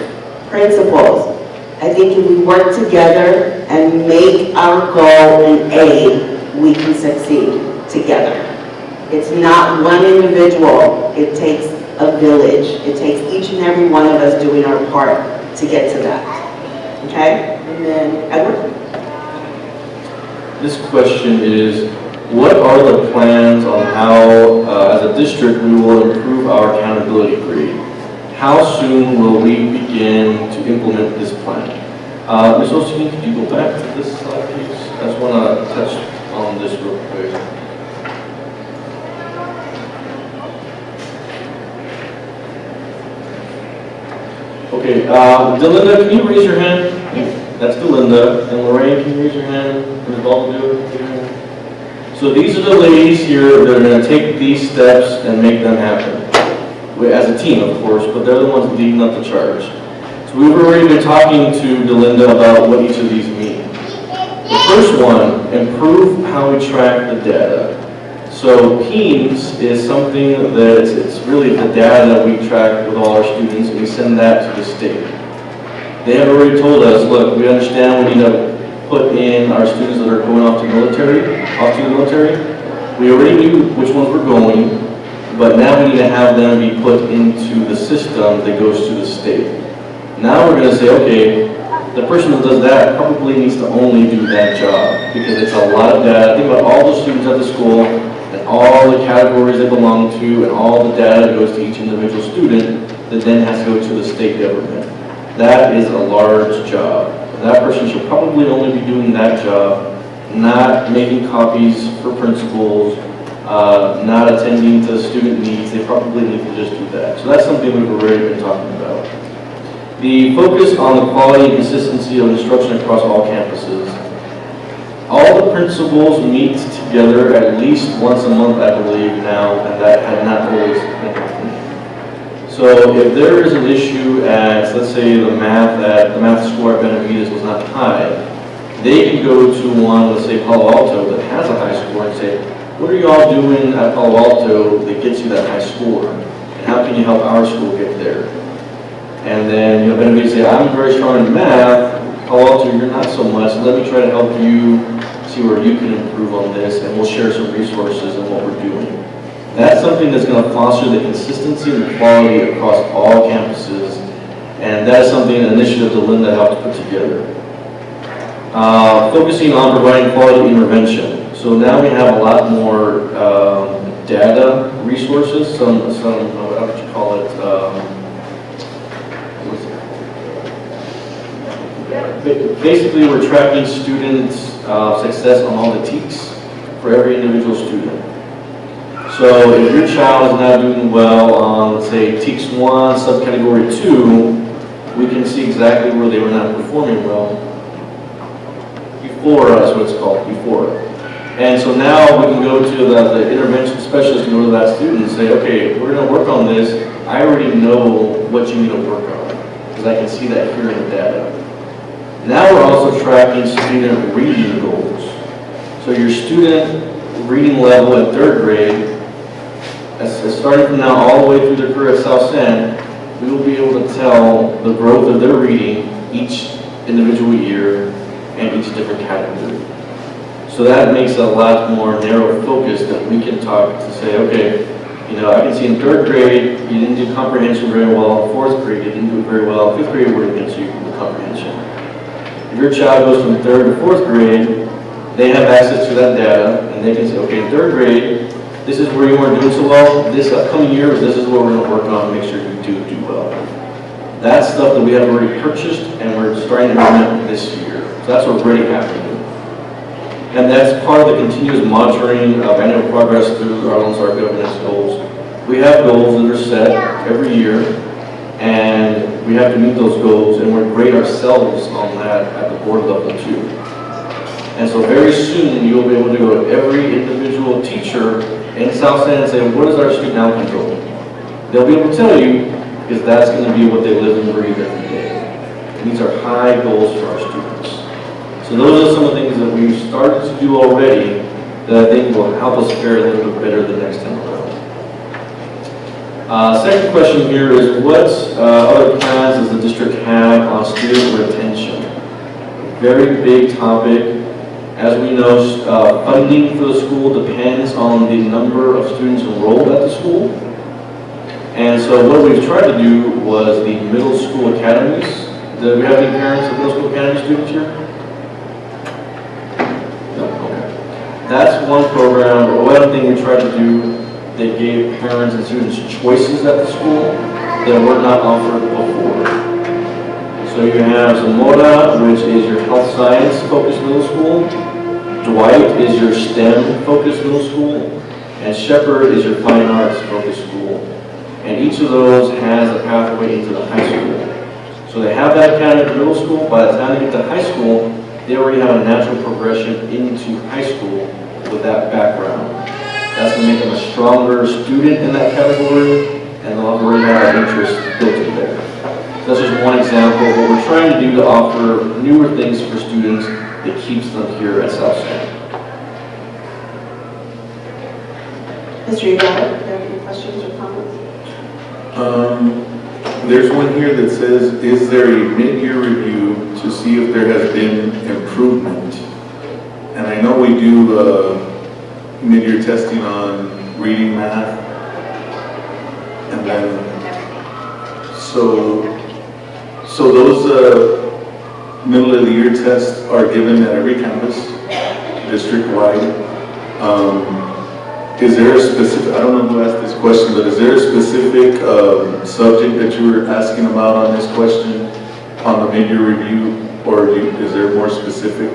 S1: principals, I think if we work together and make our goal an A, we can succeed together. It's not one individual, it takes a village. It takes each and every one of us doing our part to get to that. Okay? And then, Edward?
S2: This question is, what are the plans on how, as a district, we will improve our accountability grade? How soon will we begin to implement this plan? Ms. Osteen, could you go back to this slide, please? I just want to touch on this real quick. Okay, Delinda, can you raise your hand? That's Delinda. And Lorraine, can you raise your hand? Ms. Baldwin, so these are the ladies here that are going to take these steps and make them happen. as a team, of course, but they're the ones leading up the charge. So we've already been talking to Delinda about what each of these mean. The first one, improve how we track the data. So PEAMS is something that it's really the data that we track with all our students, and we send that to the state. They have already told us, look, we understand we need to put in our students that are going off to the military. We already knew which ones were going, but now we need to have them be put into the system that goes to the state. Now we're going to say, okay, the person who does that probably needs to only do that job, because it's a lot of data. Think about all the students at the school, and all the categories they belong to, and all the data that goes to each individual student that then has to go to the state government. That is a large job. That person should probably only be doing that job, not making copies for principals, not attending to student needs. They probably need to just do that. So that's something we've already been talking about. The focus on the quality and consistency of instruction across all campuses. All the principals meet together at least once a month, I believe now, and that had not always been happening. So if there is an issue at, let's say, the math score at Benavides was not high, they can go to one, let's say Palo Alto, that has a high score and say, what are y'all doing at Palo Alto that gets you that high score? And how can you help our school get there? And then, Benavides say, I'm very strong in math, Palo Alto, you're not so much, let me try to help you see where you can improve on this, and we'll share some resources and what we're doing. That's something that's going to foster the consistency and the quality across all campuses, and that is something, an initiative that Linda helped put together. Focusing on providing quality intervention. So now we have a lot more data resources, some what would you call it? Basically, we're tracking students' success on all the TEKS for every individual student. So if your child is not doing well on, let's say, TEKS 1, subcategory 2, we can see exactly where they were not performing well before, that's what it's called, before. And so now we can go to the intervention specialist and go to that student and say, okay, we're going to work on this. I already know what you need to work on, because I can see that here in the data. Now we're also tracking student reading goals. So your student reading level in 3rd grade, starting from now all the way through their career at South San, we will be able to tell the growth of their reading each individual year and each different category. So that makes it a lot more narrow focus that we can talk to say, okay, I can see in 3rd grade, you didn't do comprehension very well. 4th grade, you didn't do it very well. 5th grade, we're going to get you the comprehension. If your child goes from 3rd to 4th grade, they have access to that data, and they can say, okay, in 3rd grade, this is where you weren't doing so well. This upcoming year, this is what we're going to work on to make sure you do well. That's stuff that we have already purchased, and we're starting to implement this year. So that's already happening. And that's part of the continuous monitoring of annual progress through our Lone Star governance goals. We have goals that are set every year, and we have to meet those goals, and we're grade ourselves on that at the board level too. And so very soon, you'll be able to go to every individual teacher in South San and say, what is our student outcome goal? They'll be able to tell you, because that's going to be what they live and breathe every day. And these are high goals for our students. So those are some of the things that we've started to do already that I think will help us fare a little bit better the next time around. Second question here is, what other plans does the district have on student retention? Very big topic. As we know, funding for the school depends on the number of students enrolled at the school. And so what we've tried to do was the middle school academies. Do we have any parents of middle school academy students here? No, okay. That's one program, or one thing we tried to do. They gave parents and students choices at the school that were not offered before. So you have Zamora, which is your health science focused middle school. Dwight is your STEM focused middle school. And Shepherd is your fine arts focused school. And each of those has a pathway into the high school. So they have that academy at middle school. By the time they get to high school, they already have a natural progression into high school with that background. That's going to make them a stronger student in that category, and and they'll already have an interest built in there. So that's just one example of what we're trying to do to offer newer things for students that keeps them here at South San.
S1: Mr. Ybarra, do you have any questions or comments?
S4: There's one here that says, is there a mid-year review to see if there has been improvement? And I know we do mid-year testing on reading, math, and then, so those middle of the year tests are given at every campus, district-wide. Is there a specific, I don't know who asked this question, but is there a specific subject that you were asking about on this question, on the mid-year review, or is there a more specific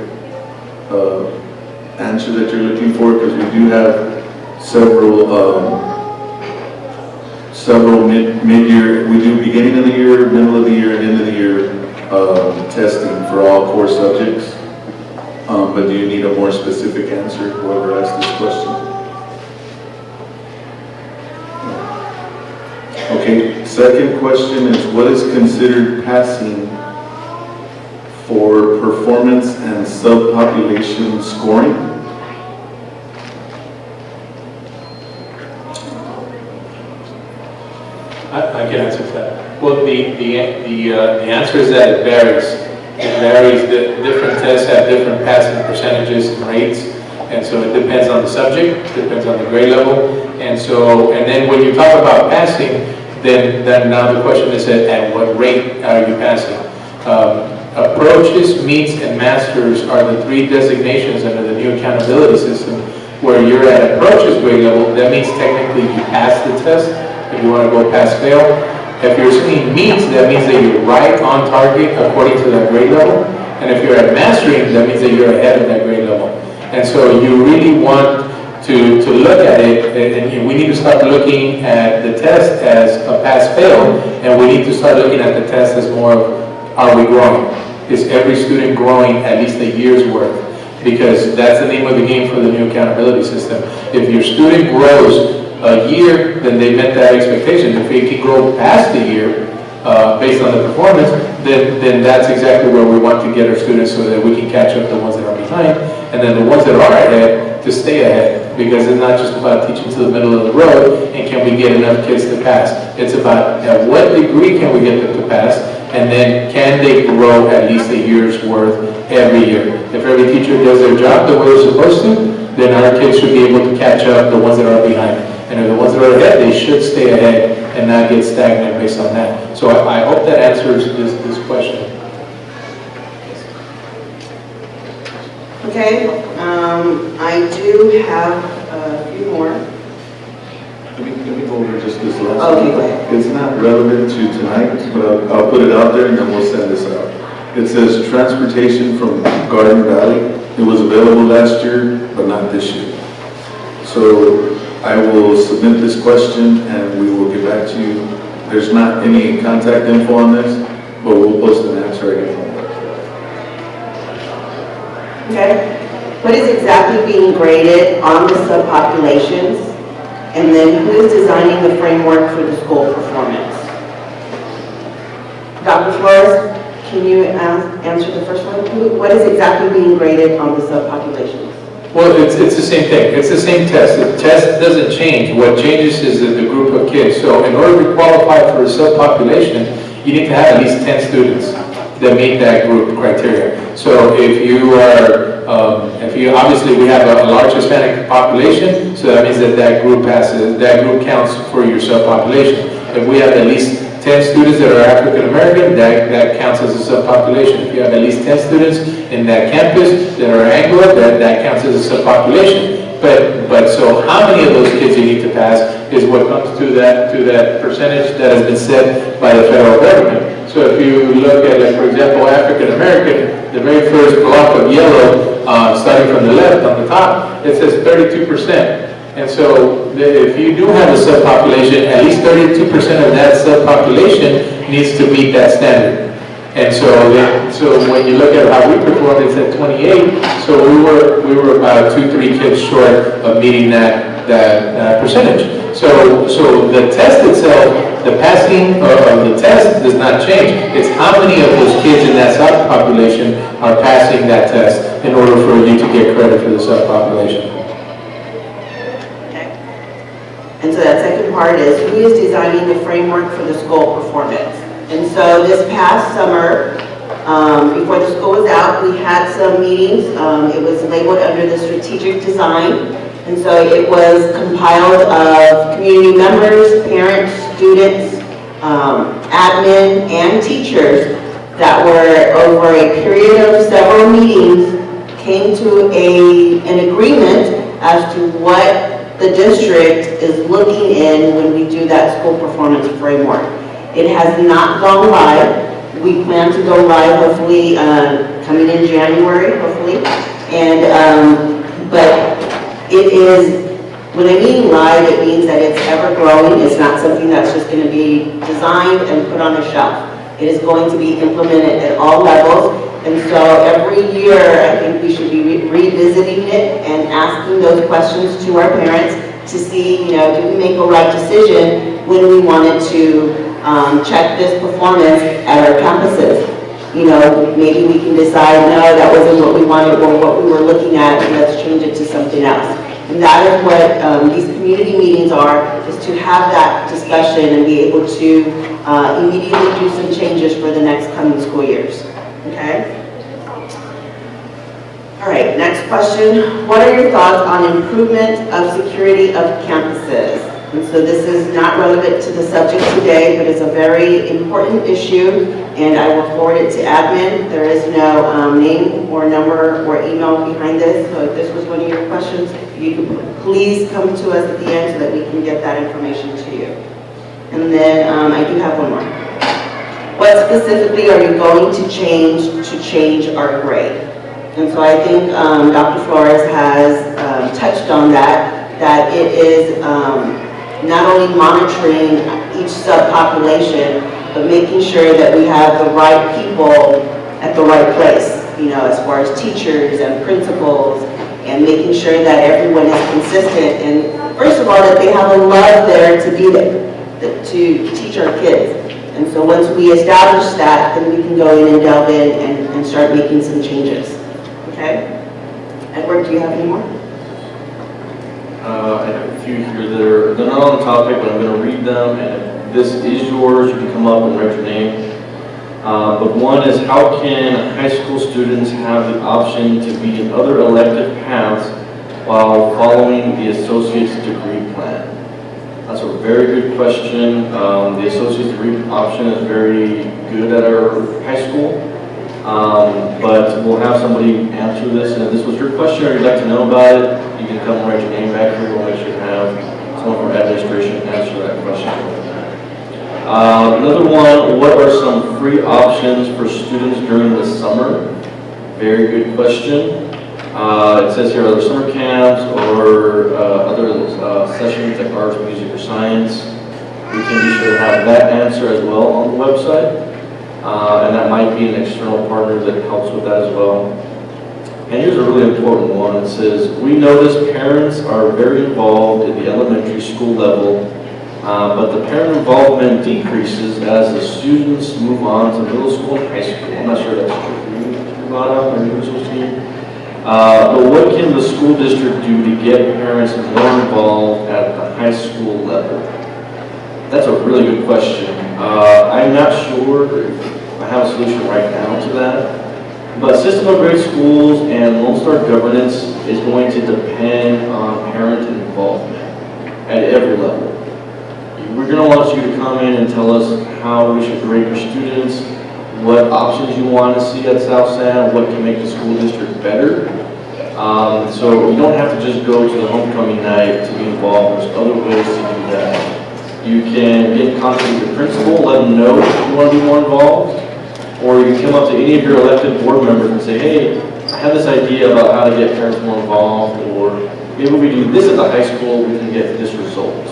S4: answer that you're looking for? Because we do have several mid-year, we do beginning of the year, middle of the year, and end of the year testing for all core subjects. But do you need a more specific answer, whoever asked this question? Okay, second question is, what is considered passing for performance and subpopulation scoring?
S5: I can answer that. Well, the answer is that it varies. It varies. The different tests have different passing percentages and rates, and so it depends on the subject, depends on the grade level, and then when you talk about passing, then now the question is at what rate are you passing? Approaches, meets, and masters are the three designations under the new accountability system. Where you're at approaches grade level, that means technically you pass the test. If you want to go pass-fail. If you're saying meets, that means that you're right on target according to that grade level. And if you're at mastering, that means that you're ahead of that grade level. And so you really want to look at it, and we need to start looking at the test as a pass-fail, and we need to start looking at the test as more of, are we growing? Is every student growing at least a year's worth? Because that's the name of the game for the new accountability system. If your student grows a year, then they met that expectation. If they can grow past the year, based on the performance, then that's exactly where we want to get our students so that we can catch up the ones that are behind, and then the ones that are ahead to stay ahead, because it's not just about teaching to the middle of the road and can we get enough kids to pass. It's about at what degree can we get them to pass, and then can they grow at least a year's worth every year. If every teacher does their job the way they're supposed to, then our kids should be able to catch up the ones that are behind. And if the ones that are ahead, they should stay ahead and not get stagnant based on that. So I hope that answers this question.
S1: Okay, I do have a few more.
S4: Let me go over just this last
S1: Okay,
S4: one.
S1: go ahead.
S4: It's not relevant to tonight, but I'll put it out there and then we'll send this out. It says transportation from Garden Valley. It was available last year, but not this year. So I will submit this question and we will get back to you. There's not any contact info on this, but we'll post an answer again.
S1: Okay. What is exactly being graded on the subpopulations? And then who is designing the framework for the school performance? Dr. Flores, can you answer the first one? What is exactly being graded on the subpopulations?
S5: Well, it's the same thing. It's the same test. The test doesn't change. What changes is the group of kids. So in order to qualify for a subpopulation, you need to have at least 10 students that meet that group criteria. So if you are, obviously we have a large Hispanic population, so that means that group passes, that group counts for your subpopulation. If we have at least 10 students that are African American, that counts as a subpopulation. If you have at least 10 students in that campus that are Anglo, that counts as a subpopulation. But so how many of those kids you need to pass is what comes to that percentage that has been set by the federal government. So if you look at, like, for example, African American, the very first block of yellow, starting from the left on the top, it says 32%. And so if you do have a subpopulation, at least 32% of that subpopulation needs to meet that standard. And so when you look at how we performed, it's at 28. So we were about 2-3 kids short of meeting that percentage. So the test itself, the passing of the test does not change. It's how many of those kids in that subpopulation are passing that test in order for you to get credit for the subpopulation.
S1: Okay. And so that second part is, who is designing the framework for the school performance? And so this past summer, before the school was out, we had some meetings. It was labeled under the strategic design. And so it was compiled of community members, parents, students, admin, and teachers that were, over a period of several meetings, came to an agreement as to what the district is looking in when we do that school performance framework. It has not gone live. We plan to go live hopefully coming in January, hopefully. And but it is, when I mean live, it means that it's ever growing. It's not something that's just going to be designed and put on a shelf. It is going to be implemented at all levels. And so every year, I think we should be revisiting it and asking those questions to our parents to see, you know, do we make a right decision when we wanted to check this performance at our campuses? You know, maybe we can decide, no, that wasn't what we wanted or what we were looking at, and let's change it to something else. And that is what these community meetings are, is to have that discussion and be able to immediately do some changes for the next coming school years. Okay? All right, next question. What are your thoughts on improvement of security of campuses? And so this is not relevant to the subject today, but it's a very important issue, and I will forward it to admin. There is no name or number or email behind this, so if this was one of your questions, you could please come to us at the end so that we can get that information to you. And then I do have one more. What specifically are you going to change our grade? And so I think Dr. Flores has touched on that it is not only monitoring each subpopulation, but making sure that we have the right people at the right place, you know, as far as teachers and principals, and making sure that everyone is consistent. And first of all, that they have a love there to be there, to teach our kids. And so once we establish that, then we can go in and delve in and start making some changes. Okay? Edward, do you have any more?
S2: I have a few here they're not on the topic, but I'm going to read them, and if this is yours, you can come up and write your name. But one is, how can high school students have the option to be in other elective paths while following the associate's degree plan? That's a very good question. The associate's degree option is very good at our high school. But we'll have somebody answer this, and if this was your question or you'd like to know about it, you can come and write your name back here. We'll make sure to have someone from administration answer that question. Another one, what are some free options for students during the summer? Very good question. It says here, are there summer camps or other sessions like arts, music, or science? We can be sure to have that answer as well on the website. And that might be an external partner that helps with that as well. And here's a really important one. It says, we notice parents are very involved at the elementary school level, but the parent involvement decreases as the students move on to middle school and high school. I'm not sure that's true for you, Lana, or your school team. But what can the school district do to get parents more involved at the high school level? That's a really good question. I'm not sure if I have a solution right now to that. But system of grade schools and Lone Star governance is going to depend on parent involvement at every level. We're going to want you to come in and tell us how we should grade your students, what options you want to see at South San, what can make the school district better. So you don't have to just go to the homecoming night to be involved. There's other ways to do that. You can get in contact with your principal, let them know if you want to be more involved. Or you can come up to any of your elected board members and say, hey, I have this idea about how to get parents more involved, or maybe we do this at the high school, we can get this result.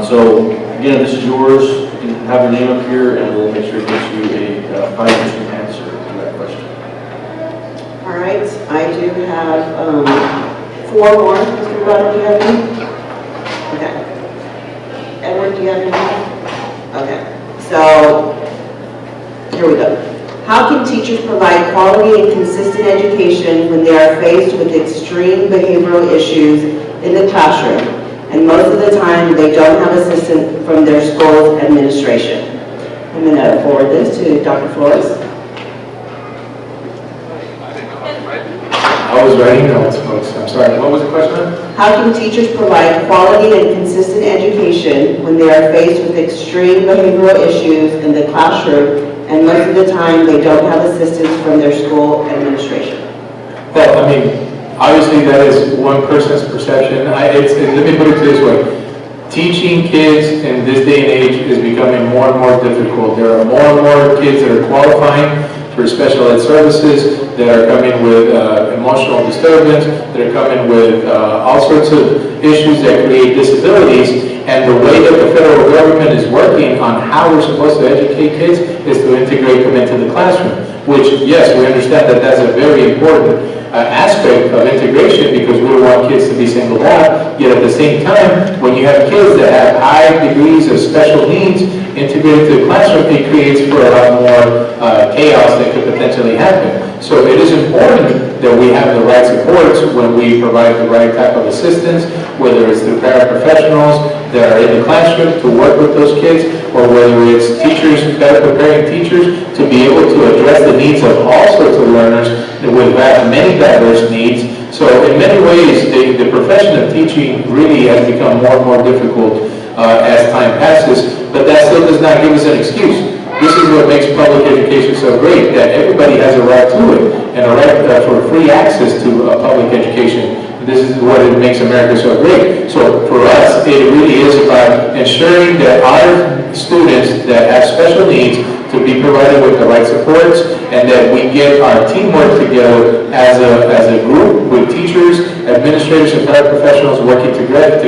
S2: So again, this is yours. You can have your name up here and we'll make sure to get you a final answer to that question.
S1: All right, I do have 4 more. Mr. Brown, do you have any? Okay. So, here we go. How can teachers provide quality and consistent education when they are faced with extreme behavioral issues in the classroom? And most of the time, they don't have assistance from their school administration. I'm going to forward this to Dr. Flores.
S5: I was writing notes, folks. I'm sorry. What was the question?
S1: How can teachers provide quality and consistent education when they are faced with extreme behavioral issues in the classroom, and most of the time they don't have assistance from their school administration?
S5: Well, I mean, obviously that is one person's perception. Let me put it this way. Teaching kids in this day and age is becoming more and more difficult. There are more and more kids that are qualifying for special ed services, that are coming with emotional disturbance, that are coming with all sorts of issues that create disabilities. And the way that the federal government is working on how we're supposed to educate kids is to integrate them into the classroom, which, yes, we understand that that's a very important aspect of integration, because we don't want kids to be singled out. Yet at the same time, when you have kids that have high degrees of special needs integrated to the classroom, it creates for a lot more chaos that could potentially happen. So it is important that we have the right supports when we provide the right type of assistance, whether it's through paraprofessionals that are in the classroom to work with those kids, or whether it's teachers, better preparing teachers to be able to address the needs of all sorts of learners with many diverse needs. So in many ways, the profession of teaching really has become more and more difficult as time passes, but that still does not give us an excuse. This is what makes public education so great, that everybody has a right to it, and a right for free access to public education. This is what it makes America so great. So for us, it really is about ensuring that our students that have special needs to be provided with the right supports, and that we get our teamwork together as a group with teachers, administrators, and paraprofessionals working together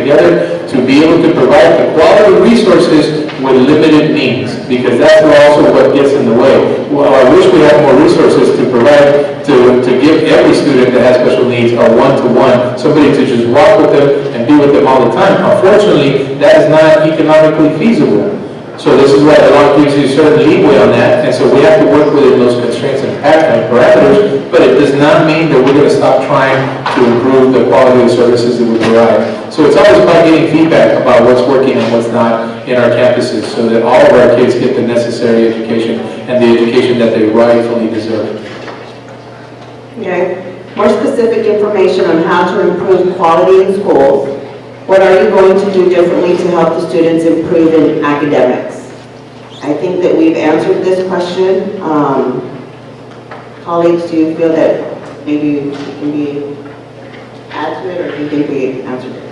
S5: to be able to provide the quality resources with limited means, because that's also what gets in the way. Well, I wish we had more resources to provide, to give every student that has special needs a one-to-one, somebody to just walk with them and be with them all the time. Unfortunately, that is not economically feasible. So this is why the law gives you certain leeway on that, and so we have to work within those constraints and parameters, but it does not mean that we're going to stop trying to improve the quality of the services that we provide. So it's always about getting feedback about what's working and what's not in our campuses, so that all of our kids get the necessary education and the education that they rightfully deserve.
S1: Okay. More specific information on how to improve quality in schools. What are you going to do differently to help the students improve in academics? I think that we've answered this question. Colleagues, do you feel that maybe it can be added to it, or do you think we answered it?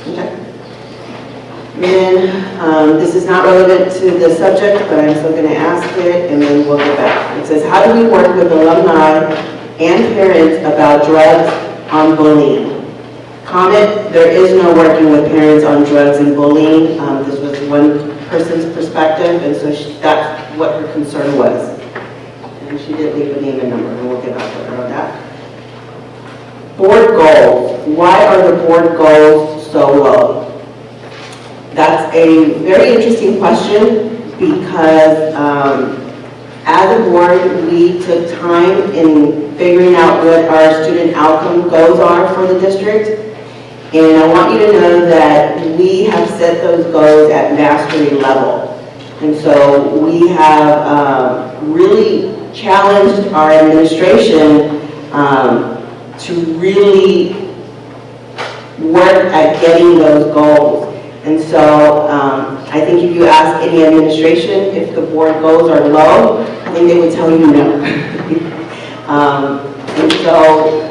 S1: Okay. And then, this is not relevant to the subject, but I'm still going to ask it, and then we'll get back. It says, how do we work with alumni and parents about drugs on bullying? Comment, there is no working with parents on drugs and bullying. This was one person's perspective, and so that's what her concern was. And she did leave a name and number, and we'll get back to her on that. Board goals. Why are the board goals so low? That's a very interesting question, because as a board, we took time in figuring out what our student outcome goals are for the district. And I want you to know that we have set those goals at mastery level. And so we have really challenged our administration to really work at getting those goals. And so I think if you ask any administration if the board goals are low, I think they would tell you no. And so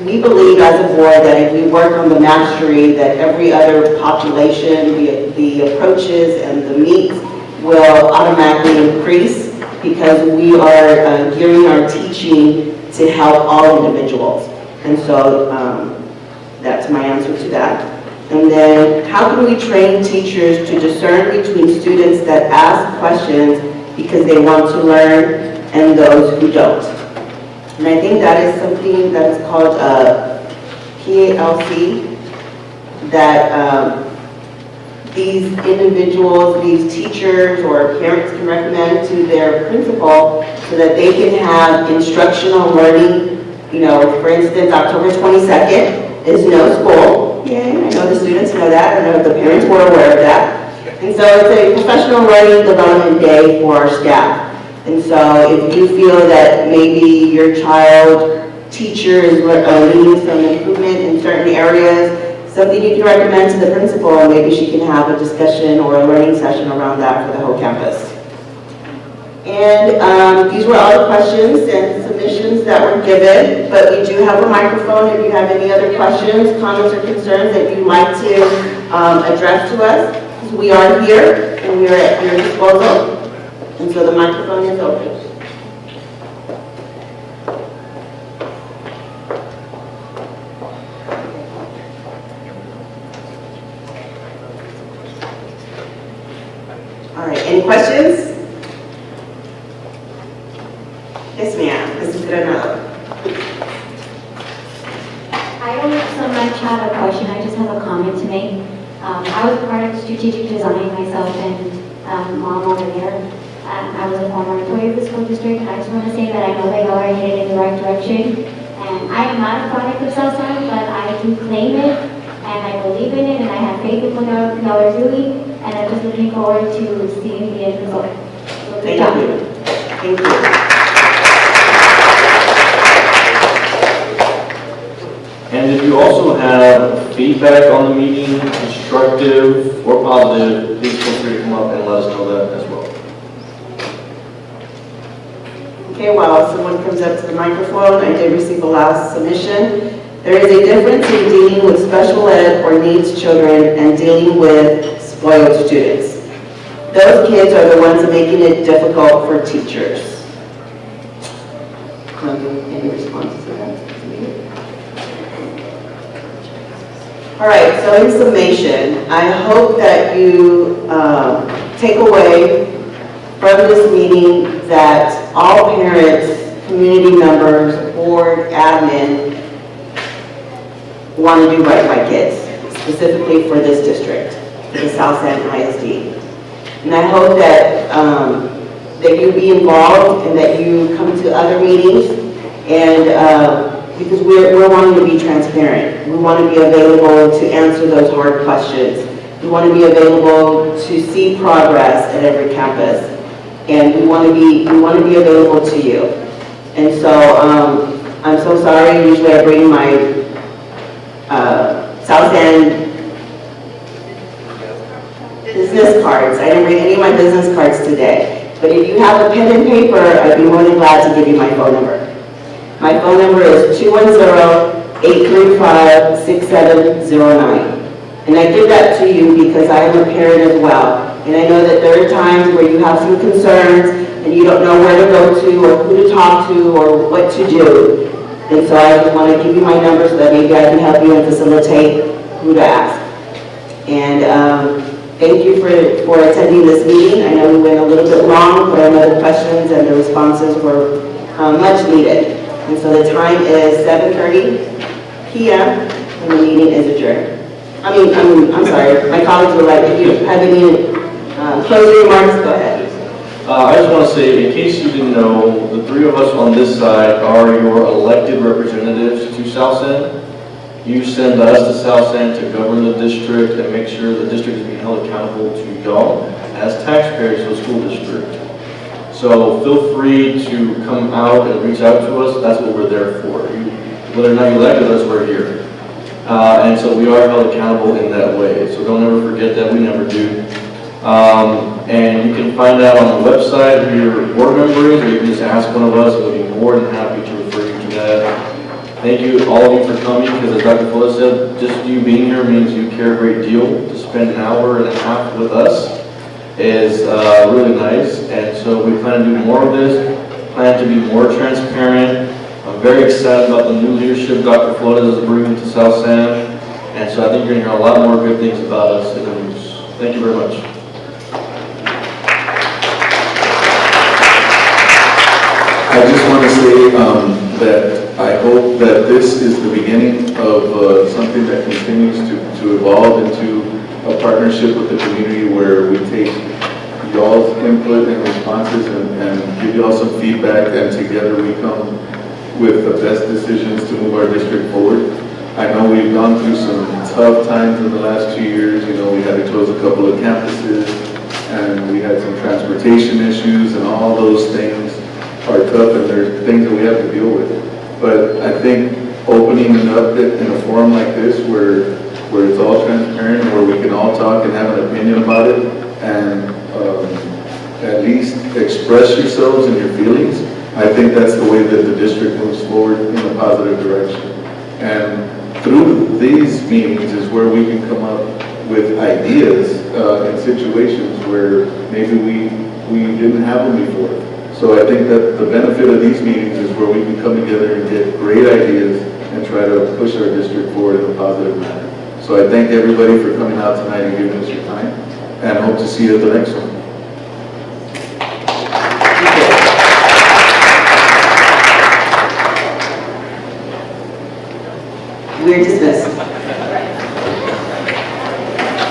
S1: we believe as a board that if we work on the mastery, that every other population, the approaches and the meets will automatically increase, because we are gearing our teaching to help all individuals. And so that's my answer to that. And then, how can we train teachers to discern between students that ask questions because they want to learn and those who don't? And I think that is something that is called PALC, that these individuals, these teachers or parents can recommend to their principal so that they can have instructional learning. You know, for instance, October 22nd is no school. Yay, I know the students know that, I know the parents were aware of that. And so it's a professional learning development day for our staff. And so if you feel that maybe your child teacher is needing some improvement in certain areas, something you can recommend to the principal, and maybe she can have a discussion or a learning session around that for the whole campus. And these were all the questions and submissions that were given, but we do have a microphone if you have any other questions, comments, or concerns that you'd like to address to us. We are here and we are at your disposal, and so the microphone is open. All right, any questions? Yes, ma'am. This is Granada.
S6: I don't so much have a question, I just have a comment to make. I was part of strategic design myself and mom over there. I was a former employee of the school district, and I just want to say that I know that y'all are headed in the right direction. And I am not a product of Southside, but I do claim it, and I believe in it, and I have faith in what y'all are doing, and I'm just looking forward to seeing the end result. So good job.
S1: Thank you. Thank you.
S2: And if you also have feedback on the meeting, constructive or positive, please feel free to come up and let us know that as well.
S1: Okay, while someone comes up to the microphone, I did receive a last submission. There is a difference in dealing with special ed or needs children and dealing with spoiled students. Those kids are the ones making it difficult for teachers. Any responses to that? All right, so in summation, I hope that you take away from this meeting that all parents, community members, board, admin want to do right by kids, specifically for this district, for the South San ISD. And I hope that that you be involved and that you come to other meetings, and because we're wanting to be transparent. We want to be available to answer those hard questions. We want to be available to see progress at every campus, and we want to be available to you. And so I'm so sorry. Usually I bring my South End business cards. I didn't bring any of my business cards today. But if you have a pen and paper, I'd be more than glad to give you my phone number. My phone number is 210-835-6709. And I give that to you because I am a parent as well. And I know that there are times where you have some concerns and you don't know where to go to or who to talk to or what to do. And so I just want to give you my number so that maybe I can help you and facilitate who to ask. And thank you for attending this meeting. I know we went a little bit long, but I know the questions and the responses were much needed. And so the time is 7:30 p.m. and the meeting is adjourned. I'm sorry, my colleagues would like, if you have any closing remarks, go ahead.
S2: I just want to say, in case you didn't know, the three of us on this side are your elected representatives to South San. You send us to South San to govern the district and make sure the district is being held accountable to y'all as taxpayers of the school district. So feel free to come out and reach out to us. That's what we're there for. Whether or not you elected us, we're here. And so we are held accountable in that way. So don't ever forget that. We never do. And you can find out on the website who your board member is, or you can just ask one of us. We'll be more than happy to refer you to that. Thank you, all of you, for coming, because as Dr. Fuller said, just you being here means you care a great deal. To spend an hour and a half with us is really nice. And so we plan to do more of this, plan to be more transparent. I'm very excited about the new leadership Dr. Flores is bringing to South San. And so I think you're going to hear a lot more good things about us in the news. Thank you very much.
S4: I just want to say that I hope that this is the beginning of something that continues to evolve into a partnership with the community where we take y'all's input and responses and give y'all some feedback, and together we come with the best decisions to move our district forward. I know we've gone through some tough times in the last 2 years. You know, we had to close a couple of campuses, and we had some transportation issues, and all those things are tough, and they're things that we have to deal with. But I think opening it up in a forum like this where it's all transparent, where we can all talk and have an opinion about it, and at least express yourselves and your feelings, I think that's the way that the district moves forward in a positive direction. And through these meetings is where we can come up with ideas in situations where maybe we didn't have them before. So I think that the benefit of these meetings is where we can come together and get great ideas and try to push our district forward in a positive manner. So I thank everybody for coming out tonight and giving us your time, and hope to see you at the next one.
S1: We're dismissed.